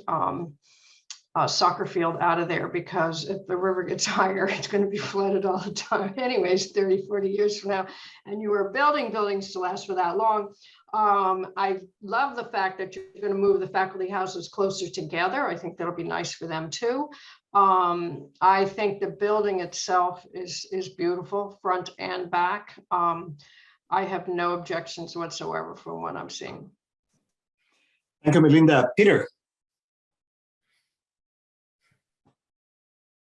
soccer field out of there, because if the river gets higher, it's going to be flooded all the time anyways, 30, 40 years from now. And you are building buildings to last for that long. I love the fact that you're going to move the faculty houses closer together. I think that'll be nice for them too. I think the building itself is beautiful, front and back. I have no objections whatsoever from what I'm seeing. Thank you, Melinda. Peter?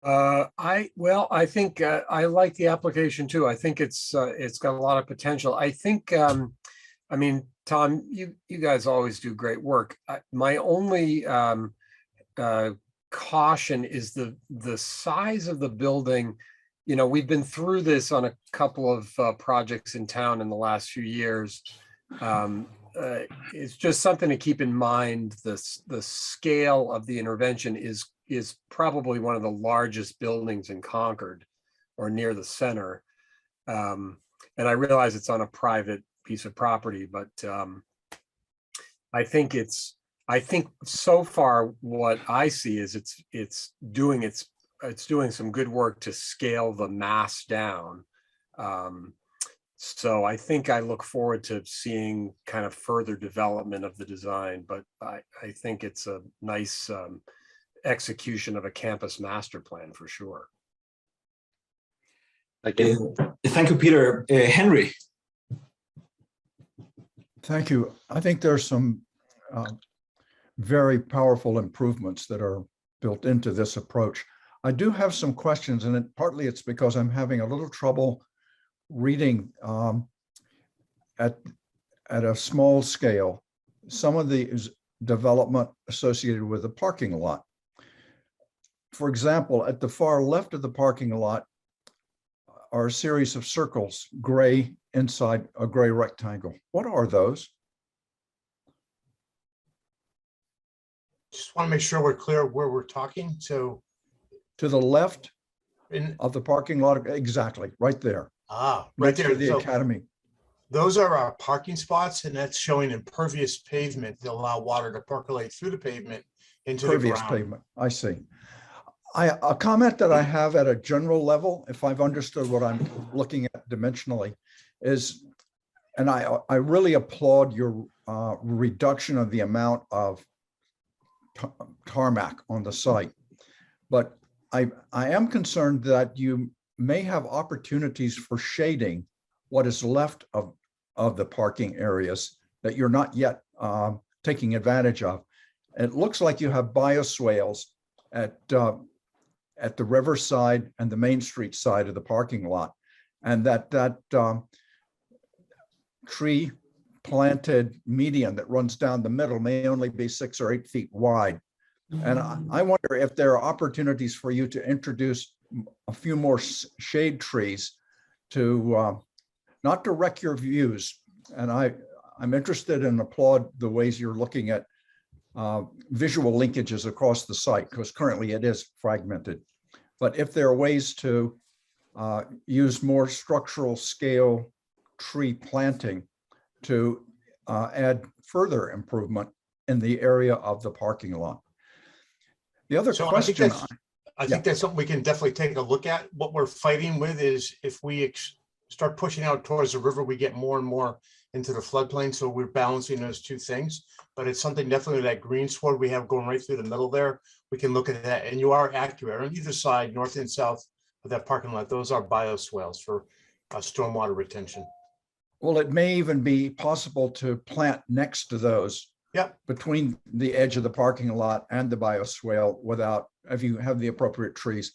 I think I like the application too. I think it's got a lot of potential. I think, I mean, Tom, you guys always do great work. My only caution is the size of the building. You know, we've been through this on a couple of projects in town in the last few years. It's just something to keep in mind. The scale of the intervention is probably one of the largest buildings in Concord, or near the center. And I realize it's on a private piece of property, but I think so far what I see is it's doing some good work to scale the mass down. So I think I look forward to seeing kind of further development of the design, but I think it's a nice execution of a campus master plan for sure. Thank you. Thank you, Peter. Henry? Thank you. I think there's some very powerful improvements that are built into this approach. I do have some questions, and partly it's because I'm having a little trouble reading at a small scale some of the development associated with the parking lot. For example, at the far left of the parking lot are a series of circles, gray inside a gray rectangle. What are those? Just want to make sure we're clear where we're talking. So to the left of the parking lot, exactly, right there. Right next there. to the So academy. those are our parking spots, and that's showing impervious pavement to allow water to percolate through the pavement into the Pervious ground. pavement, I see. A comment that I have at a general level, if I've understood what I'm looking at dimensionally, is, and I really applaud your reduction of the amount of tarmac on the site. But I am concerned that you may have opportunities for shading what is left of the parking areas that you're not yet taking advantage of. It looks like you have bioswales at the riverside and the Main Street side of the parking lot. And that tree planted median that runs down the middle may only be 6 or 8 feet wide. And I wonder if there are opportunities for you to introduce a few more shade trees to not to wreck your views. And I'm interested and applaud the ways you're looking at visual linkages across the site, because currently it is fragmented. But if there are ways to use more structural scale tree planting to add further improvement in the area of the parking lot. The other So question. I think that's something we can definitely take a look at. What we're fighting with is if we start pushing out towards the river, we get more and more into the floodplain. So we're balancing those two things. But it's something definitely that green sward we have going right through the middle there. We can look at that. And you are accurate. On either side, north and south of that parking lot, those are bioswales for stormwater retention. Well, it may even be possible to plant next to those. Yep. Between the edge of the parking lot and the bioswale without, if you have the appropriate trees.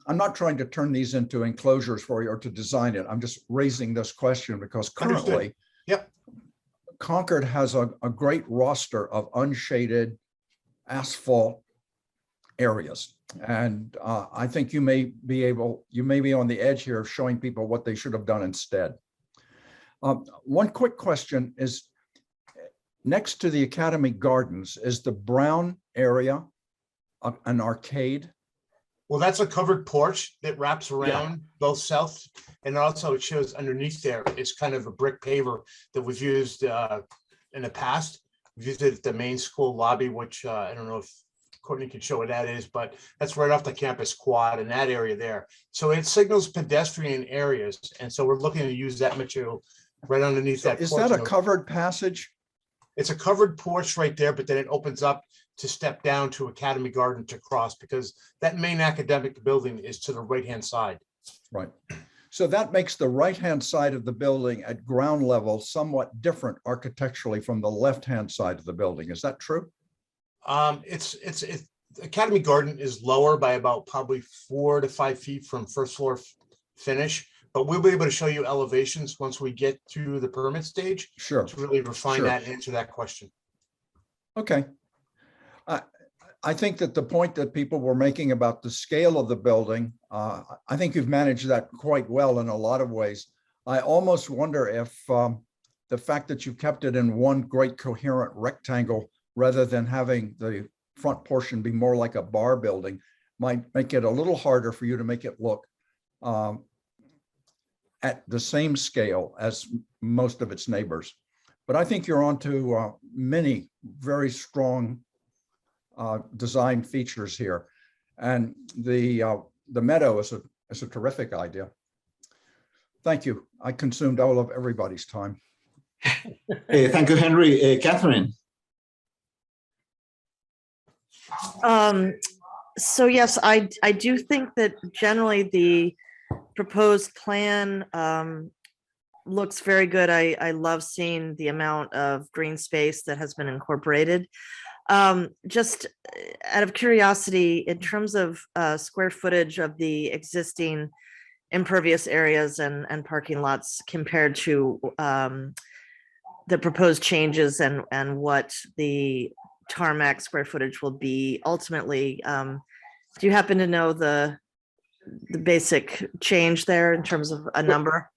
I'm not trying to turn these into enclosures for you or to design it. I'm just raising this question because currently, Understood. Yep. Concord has a great roster of unshaded asphalt areas. And I think you may be on the edge here of showing people what they should have done instead. One quick question is, next to the Academy Gardens, is the brown area an arcade? Well, that's a covered porch that wraps around both south, and also it shows underneath there is kind of a brick paver that was used in the past. We've used it at the main school lobby, which I don't know if Courtney could show what that is, but that's right off the campus quad in that area there. So it signals pedestrian areas, and so we're looking to use that material right underneath that. Is porch. that a covered passage? It's a covered porch right there, but then it opens up to step down to Academy Garden to cross, because that main academic building is to the right-hand side. Right. So that makes the right-hand side of the building at ground level somewhat different architecturally from the left-hand side of the building. Is that true? It's Academy Garden is lower by about probably 4 to 5 feet from first floor finish, but we'll be able to show you elevations once we get to the permit stage. Sure. To really refine that and answer that question. Okay. I think that the point that people were making about the scale of the building, I think you've managed that quite well in a lot of ways. I almost wonder if the fact that you kept it in one great coherent rectangle rather than having the front portion be more like a bar building might make it a little harder for you to make it look at the same scale as most of its neighbors. But I think you're onto many very strong design features here. And the meadow is a terrific idea. Thank you. I consumed all of everybody's time. Thank you, Henry. Catherine. So yes, I do think that generally the proposed plan looks very good. I love seeing the amount of green space that has been incorporated. Just out of curiosity, in terms of square footage of the existing impervious areas and parking lots compared to the proposed changes and what the tarmac square footage will be ultimately, do you happen to know the basic change there in terms of a number?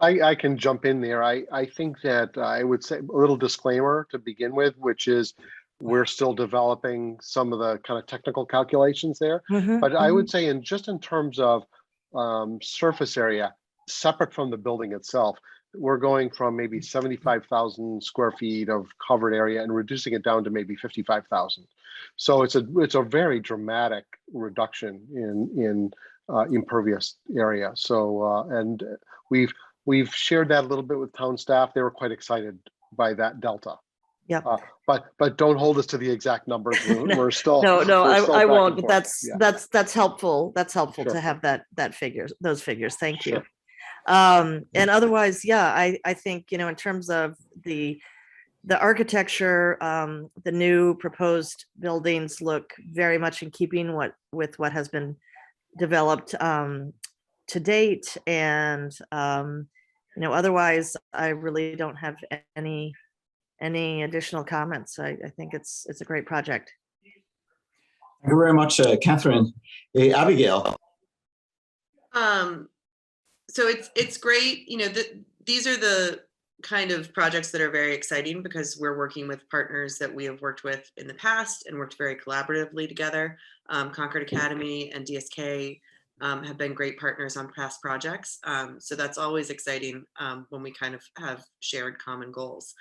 I can jump in there. I think that I would say a little disclaimer to begin with, which is we're still developing some of the kind of technical calculations there. But I would say in terms of surface area, separate from the building itself, we're going from maybe 75,000 square feet of covered area and reducing it down to maybe 55,000. So it's a very dramatic reduction in impervious area. So and we've shared that a little bit with town staff. They were quite excited by that delta. Yeah. But don't hold us to the exact numbers. We're still no, I won't. But forth. that's helpful. That's helpful Sure. to have those figures. Thank you. Sure. And otherwise, yeah, I think, in terms of the the architecture, the new proposed buildings look very much in keeping with what has been developed to date. And, otherwise, I really don't have any additional comments. I think it's a great project. Thank you very much, Catherine. Abigail. So it's great. These are the kind of projects that are very exciting because we're working with partners that we have worked with in the past and worked very collaboratively together. Concord Academy and DSK have been great partners on past projects. So that's always exciting when we kind of have shared common goals.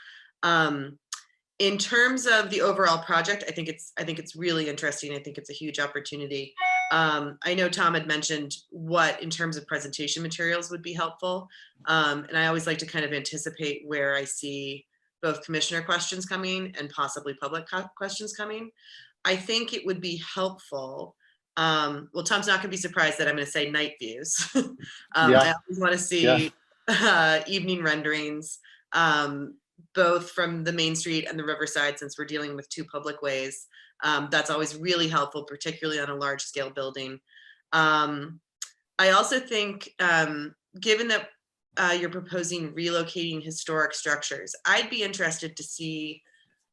In terms of the overall project, I think it's really interesting. I think it's a huge opportunity. I know Tom had mentioned what in terms of presentation materials would be helpful. And I always like to kind of anticipate where I see both commissioner questions coming and possibly public questions coming. I think it would be helpful. Well, Tom's not gonna be surprised that I'm gonna say night views. I always wanna see evening renderings, both from the Main Street and the Riverside, since we're dealing with two public ways. That's always really helpful, particularly on a large scale building. I also think, given that you're proposing relocating historic structures, I'd be interested to see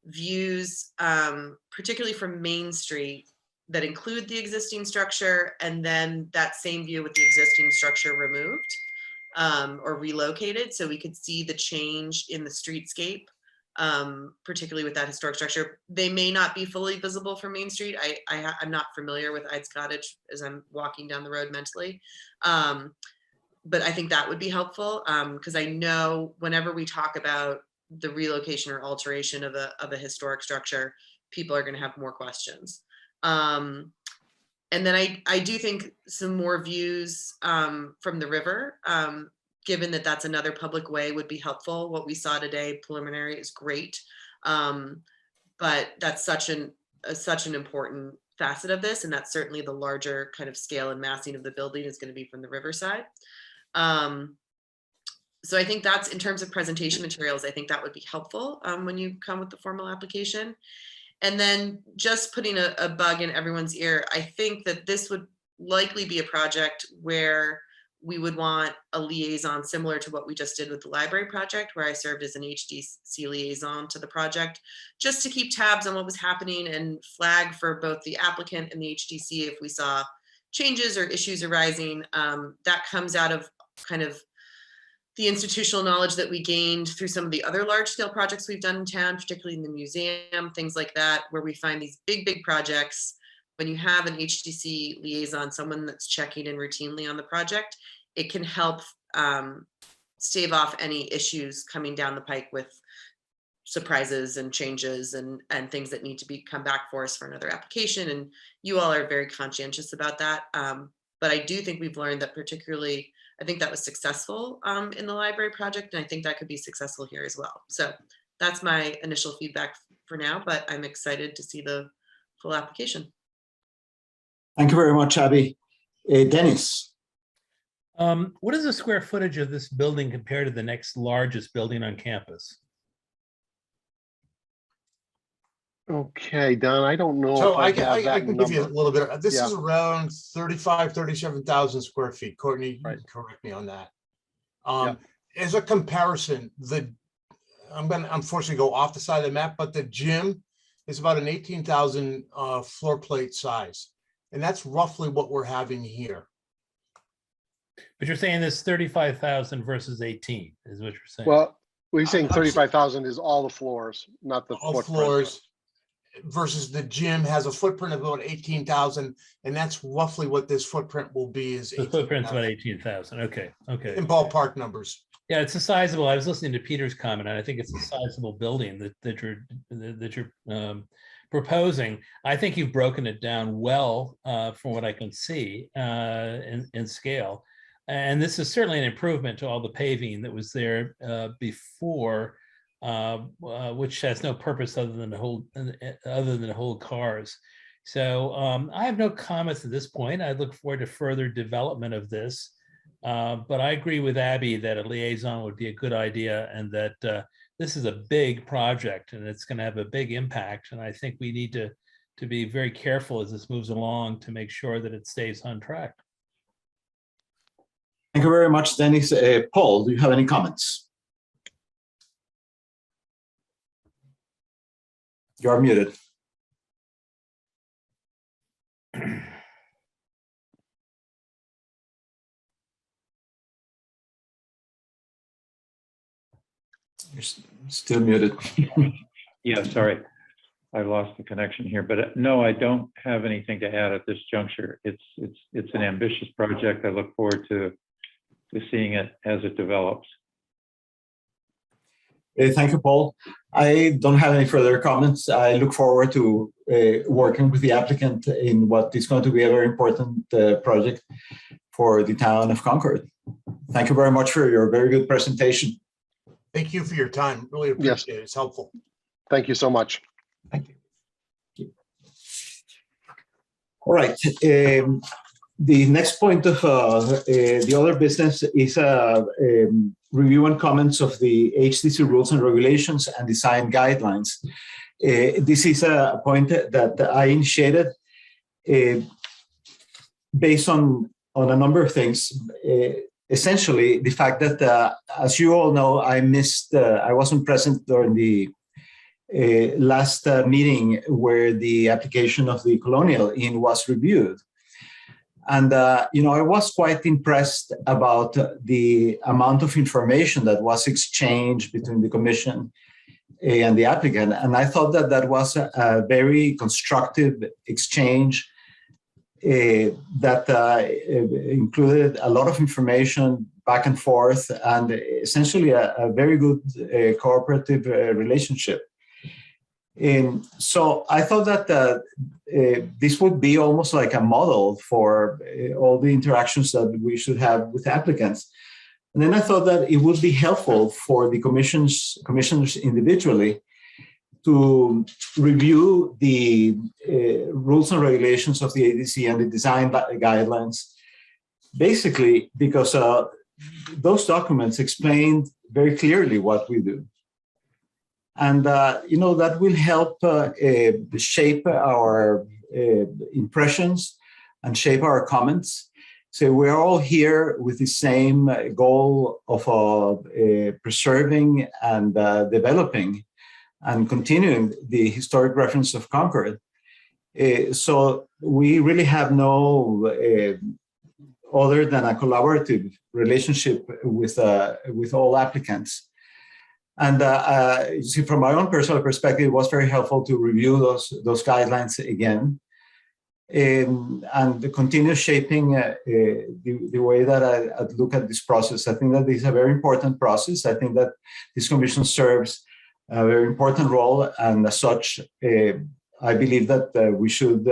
views, particularly from Main Street, that include the existing structure, and then that same view with the existing structure removed. Or relocated, so we could see the change in the streetscape, particularly with that historic structure. They may not be fully visible from Main Street. I'm not familiar with Ide's Cottage as I'm walking down the road mentally, but I think that would be helpful because I know whenever we talk about the relocation or alteration of a historic structure, people are going to have more questions. And then I do think some more views from the river, given that that's another public way, would be helpful. What we saw today, preliminary, is great, but that's such an important facet of this, and that's certainly the larger kind of scale and massing of the building is going to be from the riverside. So I think that's, in terms of presentation materials, I think that would be helpful when you come with the formal application. And then just putting a bug in everyone's ear, I think that this would likely be a project where we would want a liaison similar to what we just did with the library project, where I served as an HDC liaison to the project, just to keep tabs on what was happening and flag for both the applicant and the HDC if we saw changes or issues arising. That comes out of kind of the institutional knowledge that we gained through some of the other large scale projects we've done in town, particularly in the museum, things like that, where we find these big projects. When you have an HDC liaison, someone that's checking in routinely on the project, it can help stave off any issues coming down the pike with surprises and changes and things that need to come back for us for another application. And you all are very conscientious about that. But I do think we've learned that, particularly, I think that was successful in the library project, and I think that could be successful here as well. So that's my initial feedback for now, but I'm excited to see the full application. Thank you very much, Abby. Dennis. What is the square footage of this building compared to the next largest building on campus? Okay, Don, I don't know. So if I have can give you a number. little bit. This Yeah. is around 37,000 square feet. Courtney, you Right. can correct me on that. As a comparison, I'm going to unfortunately go off the side of the map, but the gym is about an 18,000 floor plate size. And that's roughly what we're having here. But you're saying this 35,000 versus 18 is what you're saying. Well, we're saying 35,000 is all the floors, not the All footprint. floors versus the gym has a footprint of about 18,000. And that's roughly what this footprint will be, is the footprint's about 18,000. Okay. in ballpark numbers. Yeah, it's a sizable. I was listening to Peter's comment, and I think it's a sizable building that you're proposing. I think you've broken it down well from what I can see in scale. And this is certainly an improvement to all the paving that was there before, which has no purpose other than to hold cars. So I have no comments at this point. I look forward to further development of this. But I agree with Abby that a liaison would be a good idea, and that this is a big project and it's going to have a big impact. And I think we need to be very careful as this moves along to make sure that it stays on track. Thank you very much, Dennis. Paul, do you have any comments? You're muted. You're still muted. Yeah, sorry. I lost the connection here, but no, I don't have anything to add at this juncture. It's an ambitious project. I look forward to seeing it as it develops. Thank you, Paul. I don't have any further comments. I look forward to working with the applicant in what is going to be a very important project for the town of Concord. Thank you very much for your very good presentation. Thank you for your time. Really appreciate it. It's helpful. Thank you so much. Thank you. All right. The next point of the other business is review and comments of the HTC rules and regulations and design guidelines. This is a point that I initiated based on a number of things. Essentially, the fact that, as you all know, I wasn't present during the last meeting where the application of the Colonial Inn was reviewed. And, I was quite impressed about the amount of information that was exchanged between the commission and the applicant. And I thought that was a very constructive exchange that included a lot of information back and forth and essentially a very good cooperative relationship. And so I thought that this would be almost like a model for all the interactions that we should have with applicants. And then I thought that it would be helpful for the commissioners individually to review the rules and regulations of the ADC and the design guidelines, basically because those documents explain very clearly what we do. And, that will help shape our impressions and shape our comments. So we're all here with the same goal of preserving and developing and continuing the historic reference of Concord. So we really have no other than a collaborative relationship with all applicants. And from my own personal perspective, it was very helpful to review those guidelines again and continue shaping the way that I look at this process. I think that this is a very important process. I think that this commission serves a very important role, and as such, I believe that we should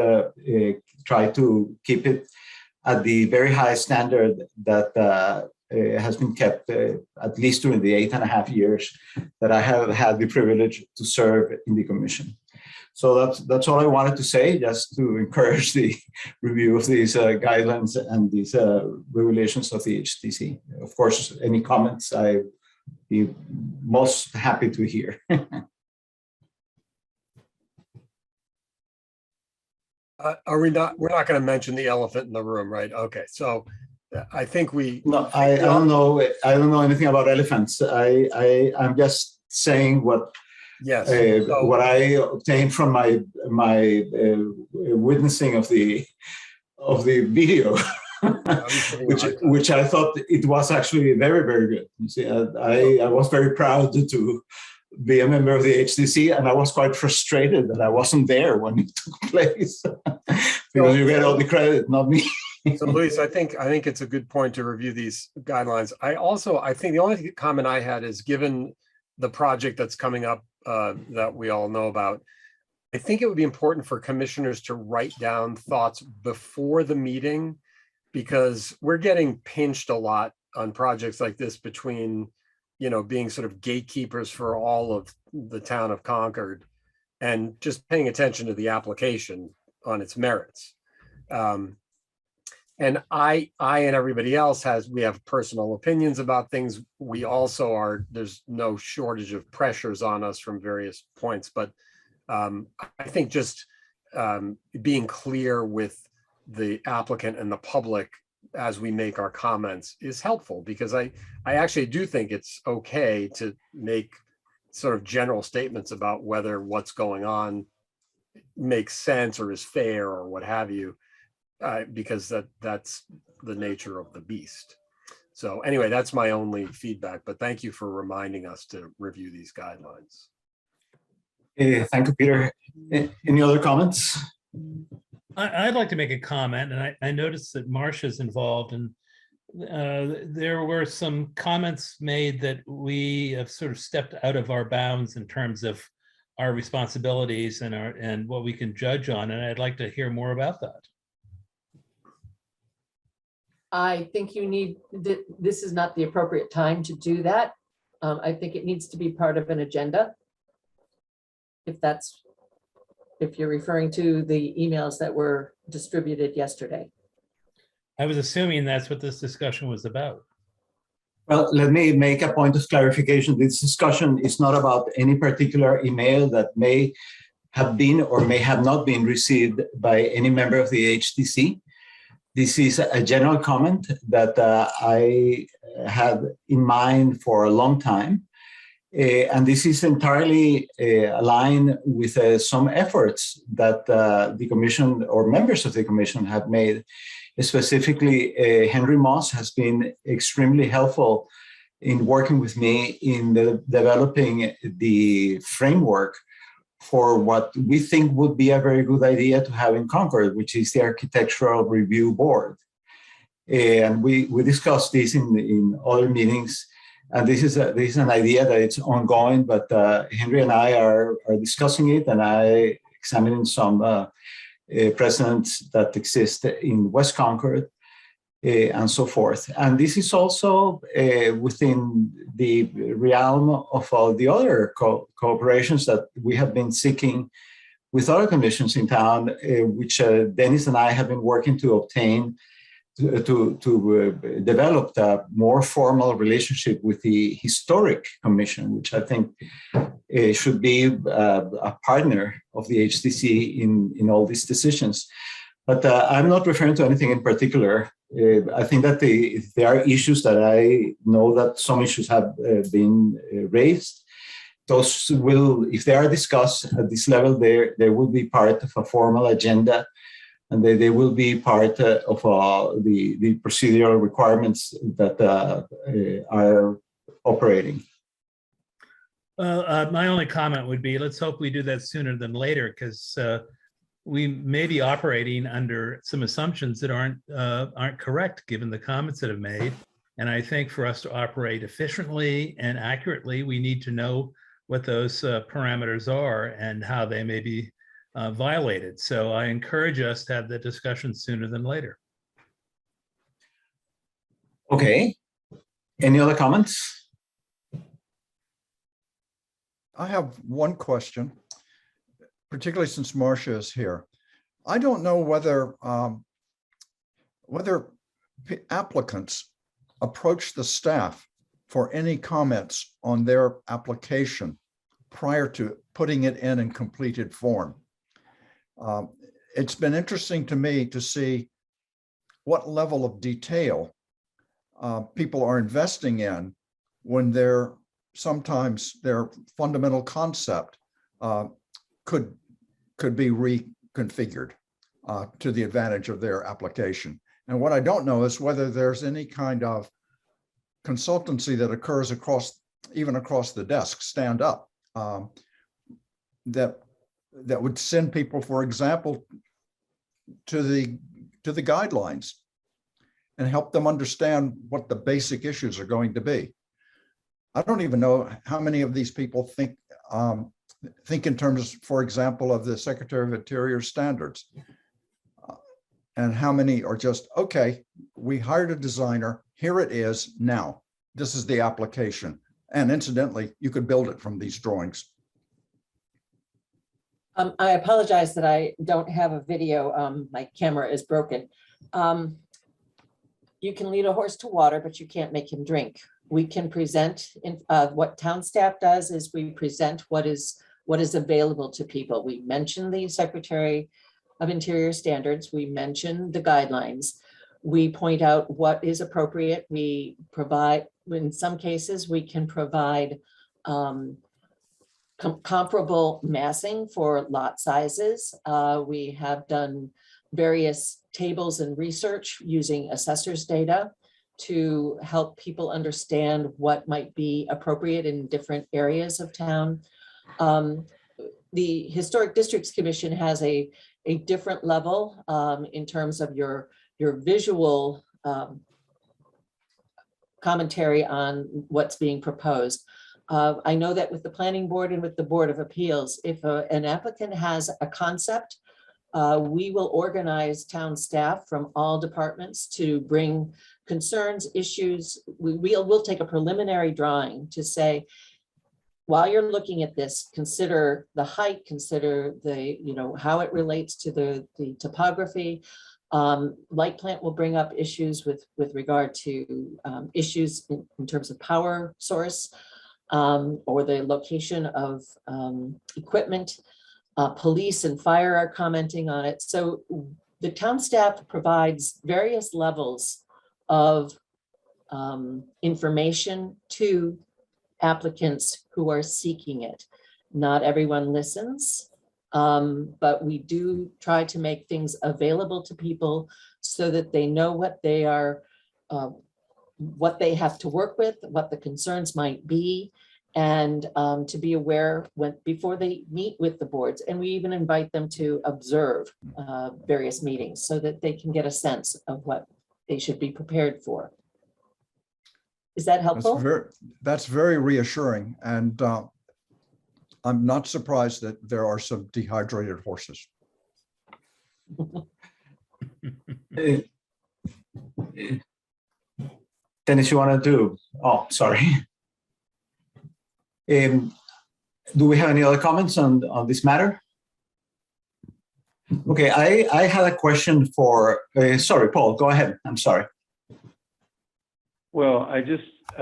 try to keep it at the very high standard that has been kept at least during the 8.5 years that I have had the privilege to serve in the commission. So that's all I wanted to say, just to encourage the review of these guidelines and these regulations of the HTC. Of course, any comments, I'd be most happy to hear. We're not going to mention the elephant in the room, right? Okay, so I think No, I don't know. I don't know anything about elephants. I'm just saying what what I obtained from my witnessing of the video, which I thought it was actually very, very good. You see, I was very proud to be a member of the HTC, and I was quite frustrated that I wasn't there when it took place because you get all the credit, not me. So Luis, I think it's a good point to review these guidelines. I think the only comment I had is, given the project that's coming up that we all know about, I think it would be important for commissioners to write down thoughts before the meeting, because we're getting pinched a lot on projects like this between, being sort of gatekeepers for all of the town of Concord and just paying attention to the application on its merits. And I and everybody else we have personal opinions about things. We also there's no shortage of pressures on us from various points, but I think just being clear with the applicant and the public as we make our comments is helpful, because I actually do think it's okay to make sort of general statements about whether what's going on makes sense or is fair or what have you, because that's the nature of the beast. So anyway, that's my only feedback, but thank you for reminding us to review these guidelines. Thank you, Peter. Any other comments? I'd like to make a comment, and I noticed that Marcia's involved, and there were some comments made that we have sort of stepped out of our bounds in terms of our responsibilities and what we can judge on, and I'd like to hear more about that. I think you need, this is not the appropriate time to do that. I think it needs to be part of an agenda. If you're referring to the emails that were distributed yesterday. I was assuming that's what this discussion was about. Well, let me make a point of clarification. This discussion is not about any particular email that may have been or may have not been received by any member of the HTC. This is a general comment that I had in mind for a long time. And this is entirely aligned with some efforts that the Commission or members of the Commission have made. Specifically, Henry Moss has been extremely helpful in working with me in developing the framework for what we think would be a very good idea to have in Concord, which is the Architectural Review Board. And we discussed this in other meetings. And this is an idea that it's ongoing, but Henry and I are discussing it, and I examining some precedents that exist in West Concord and so forth. And this is also within the realm of all the other cooperations that we have been seeking with other commissions in town, which Dennis and I have been working to obtain to develop a more formal relationship with the Historic Commission, which I think should be a partner of the HTC in all these decisions. But I'm not referring to anything in particular. I think that there are issues that I know that some issues have been raised. Those will, if they are discussed at this level, they will be part of a formal agenda, and they will be part of the procedural requirements that are operating. My only comment would be, let's hope we do that sooner than later, because we may be operating under some assumptions that aren't correct given the comments that have made. And I think for us to operate efficiently and accurately, we need to know what those parameters are and how they may be violated. So I encourage us to have the discussion sooner than later. Okay. Any other comments? I have one question, particularly since Marcia is here. I don't know whether applicants approach the staff for any comments on their application prior to putting it in completed form. It's been interesting to me to see what level of detail people are investing in when sometimes their fundamental concept could be reconfigured to the advantage of their application. And what I don't know is whether there's any kind of consultancy that occurs even across the desk, stand up, that would send people, for example, to the guidelines and help them understand what the basic issues are going to be. I don't even know how many of these people think in terms, for example, of the Secretary of Interior standards, and how many are just, okay, we hired a designer, here it is now, this is the application. And incidentally, you could build it from these drawings. I apologize that I don't have a video. My camera is broken. you can lead a horse to water, but you can't make him drink. We can present, what town staff does is we present what is available to people. We mention the Secretary of Interior standards. We mention the guidelines. We point out what is appropriate. We provide, in some cases, we can provide comparable massing for lot sizes. We have done various tables and research using assessors data to help people understand what might be appropriate in different areas of town. The Historic Districts Commission has a different level in terms of your visual commentary on what's being proposed. I know that with the Planning Board and with the Board of Appeals, if an applicant has a concept, we will organize town staff from all departments to bring concerns, issues. We'll take a preliminary drawing to say, while you're looking at this, consider the height, consider the, how it relates to the topography. Light Plant will bring up issues with regard to issues in terms of power source or the location of equipment. Police and fire are commenting on it. So the town staff provides various levels of information to applicants who are seeking it. Not everyone listens, but we do try to make things available to people so that they know what they are, what they have to work with, what the concerns might be, and to be aware before they meet with the boards. And we even invite them to observe various meetings so that they can get a sense of what they should be prepared for. Is that helpful? That's very reassuring. And I'm not surprised that there are some dehydrated horses. Dennis, you want to do? Oh, sorry. Do we have any other comments on this matter? Okay, I had a question for, sorry, Paul, go ahead. I'm sorry. Well, I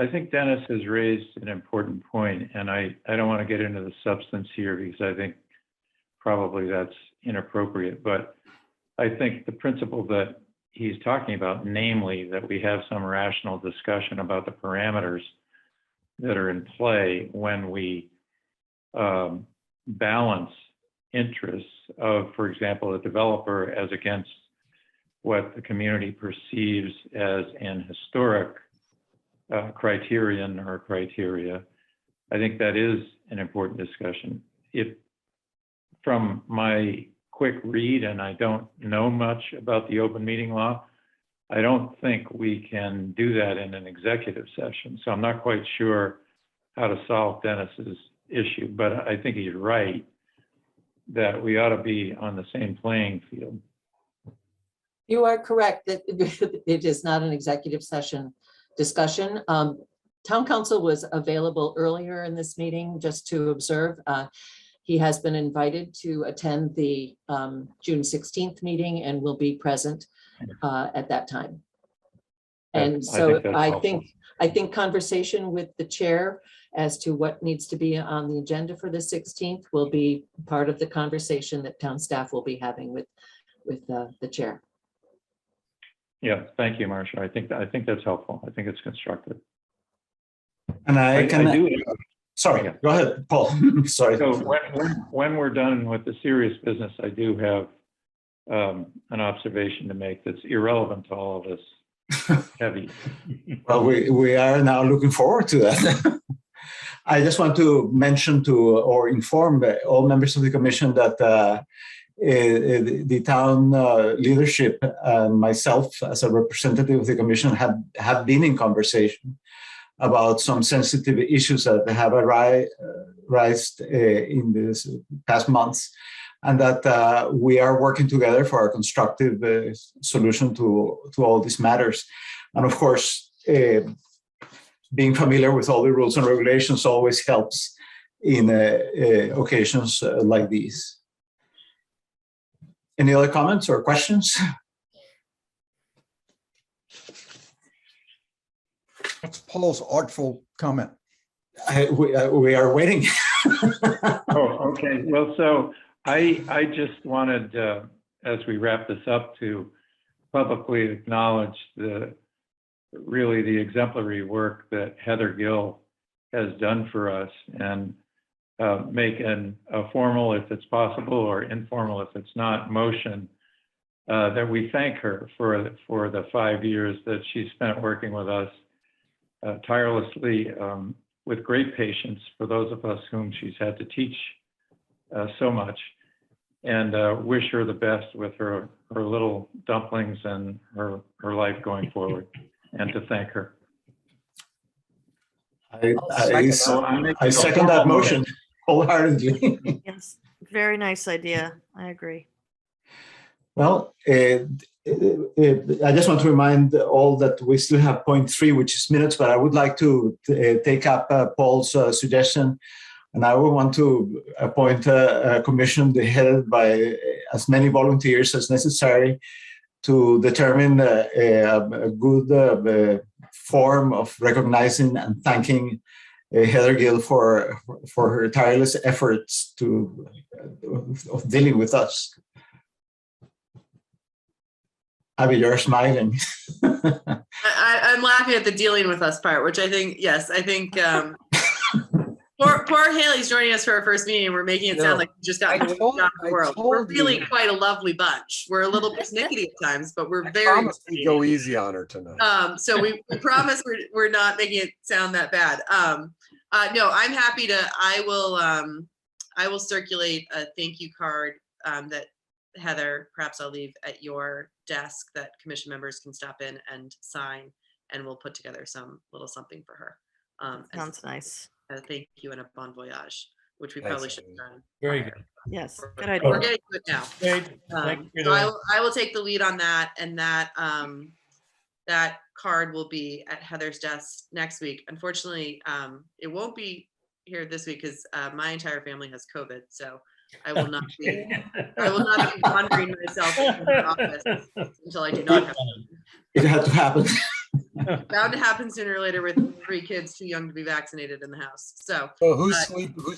think Dennis has raised an important point, and I don't want to get into the substance here because I think probably that's inappropriate, but I think the principle that he's talking about, namely that we have some rational discussion about the parameters that are in play when we balance interests of, for example, a developer as against what the community perceives as an historic criterion or criteria. I think that is an important discussion. If from my quick read, and I don't know much about the open meeting law, I don't think we can do that in an executive session. So I'm not quite sure how to solve Dennis's issue, but I think he's right that we ought to be on the same playing field. You are correct that it is not an executive session discussion. Town council was available earlier in this meeting just to observe. He has been invited to attend the June 16th meeting and will be present at that time. And so I think conversation with the chair as to what needs to be on the agenda for the 16th will be part of the conversation that town staff will be having with the chair. Yeah, thank you, Marcia. I think that's helpful. I think it's constructive. And I do. Sorry, yeah. Go ahead, Paul. Sorry. So when we're done with the serious business, I do have an observation to make that's irrelevant to all of this heavy. Well, we are now looking forward to that. I just want to mention or inform all members of the commission that the town leadership and myself as a representative of the commission have been in conversation about some sensitive issues that have arisen in this past months, and that we are working together for a constructive solution to all these matters. And of course, being familiar with all the rules and regulations always helps in occasions like these. Any other comments or questions? That's Paul's artful comment. We are waiting. Oh, okay. Well, so I just wanted, as we wrap this up, to publicly acknowledge really the exemplary work that Heather Gill has done for us, and make a formal, if it's possible, or informal, if it's not, motion that we thank her for the 5 years that she spent working with us tirelessly, with great patience for those of us whom she's had to teach so much, and wish her the best with her little dumplings and her life going forward, and to thank her. I second that motion wholeheartedly. Yes, very nice idea. I agree. Well, I just want to remind all that we still have point 3, which is minutes, but I would like to take up Paul's suggestion, and I would want to appoint a commission headed by as many volunteers as necessary to determine a good form of recognizing and thanking Heather Gill for her tireless efforts of dealing with us. Abby, you're smiling. I'm laughing at the dealing with us part, which I think, yes, I think poor Haley's joining us for our first meeting. We're making it sound like we just got the world. We're really quite a lovely bunch. We're a little persnickety at times, but we're very. We go easy on her tonight. So we promise we're not making it sound that bad. No, I'm happy to. I will circulate a thank you card that Heather, perhaps I'll leave at your desk, that commission members can stop in and sign, and we'll put together some little something for her. Sounds nice. Thank you and a bon voyage, which we probably should have done. Very good. Yes, good We're idea. getting to it now. Thank you. So I will take the lead on that, and that card will be at Heather's desk next week. Unfortunately, it won't be here this week because my entire family has COVID, so I will not be wandering myself in the office until I do not have it. It had to happen. Bound to happen sooner or later with 3 kids too young to be vaccinated in the house. So who's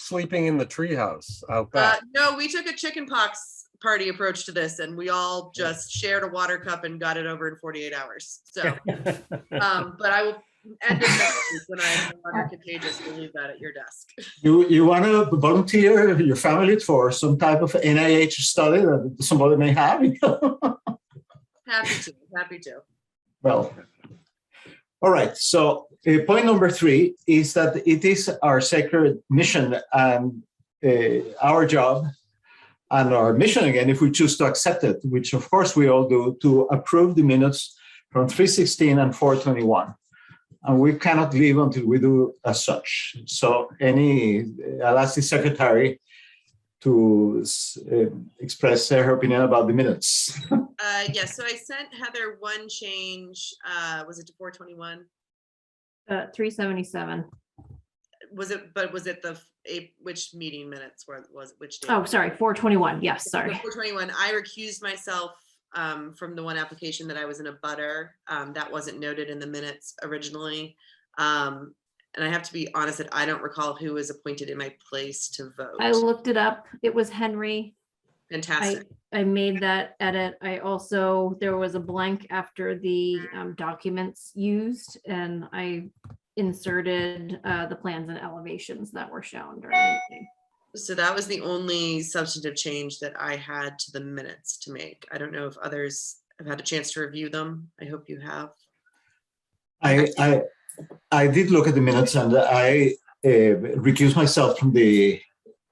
sleeping in the treehouse out back? No, we took a chickenpox party approach to this, and we all just shared a water cup and got it over in 48 hours. So, but I will end of next week when I'm no longer contagious. We'll leave that at your desk. You want to volunteer your family for some type of NIH study that somebody may have? Happy to. Well, all right. So point number 3 is that it is our sacred mission and our job and our mission, again, if we choose to accept it, which of course we all do, to approve the minutes from 3:16 and 4:21. And we cannot leave until we do as such. So I'll ask the secretary to express her opinion about the minutes. Yes, so I sent Heather one change. Was it to 4:21? 377. Was it which meeting minutes was which day? Oh, sorry, 421. Yes, sorry. 421. I recused myself from the one application that I was in a butter. That wasn't noted in the minutes originally. And I have to be honest that I don't recall who was appointed in my place to vote. I looked it up. It was Henry. Fantastic. I made that edit. There was a blank after the documents used, and I inserted the plans and elevations that were shown during the meeting. So that was the only substantive change that I had to the minutes to make. I don't know if others have had a chance to review them. I hope you have. I did look at the minutes, and I recused myself from the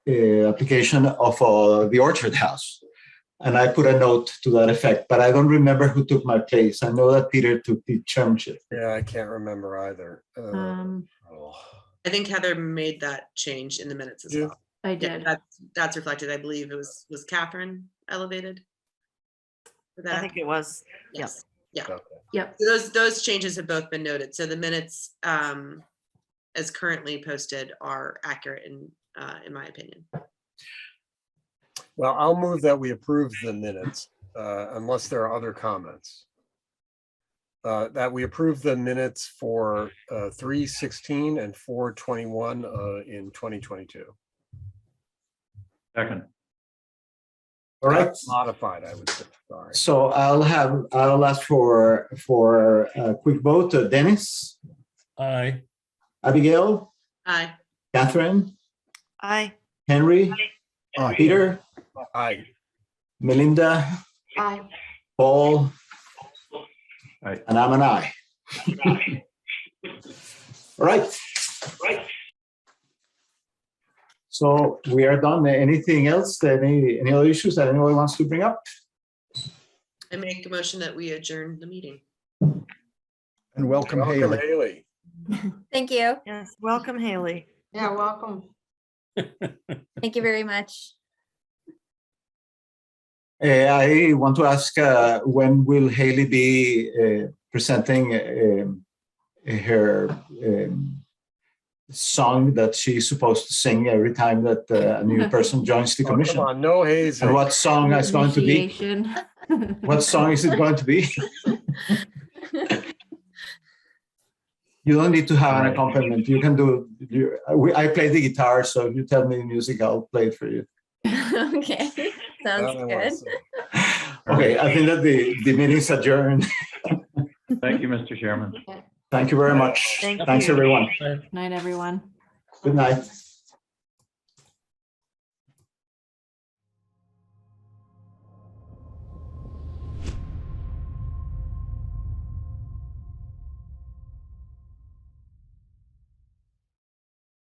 application of the Orchard House. And I put a note to that effect, but I don't remember who took my place. I know that Peter took the chairmanship. Yeah, I can't remember either. I think Heather made that change in the minutes as well. I did. Yeah, that's reflected. I believe it was Catherine elevated for that? I think it was. Yes. Yeah. Okay. Yep. So those changes have both been noted. So the minutes as currently posted are accurate in my opinion. Well, I'll move that we approve the minutes unless there are other comments. that we approve the minutes for 3/16 and 4/21 in 2022. Second. All right. Modified, I would say, sorry. So I'll ask for a quick vote. Dennis, Aye. Abigail, Aye. Catherine, Aye. Henry, Aye. Peter, Aye. Melinda, Aye. Paul, Aye. and I'm an aye. All right. So we are done. Anything else? Any other issues that anyone wants to bring up? I make a motion that we adjourn the meeting. And welcome Haley. Haley. Thank you. Yes, welcome Haley. Yeah, welcome. Thank you very much. I want to ask when will Haley be presenting her song that she's supposed to sing every time that a new person joins the commission? Come on, no hazing. And what song is going to be? Initiation. What song is it going to be? You don't need to have an accompaniment. You can do. I play the guitar, so if you tell me the music, I'll play it for you. Okay, sounds good. Okay, I think that the meeting's adjourned. Thank you, Mr. Chairman. Thank you very much. Thank Thanks, you. everyone. Night, everyone. Good night.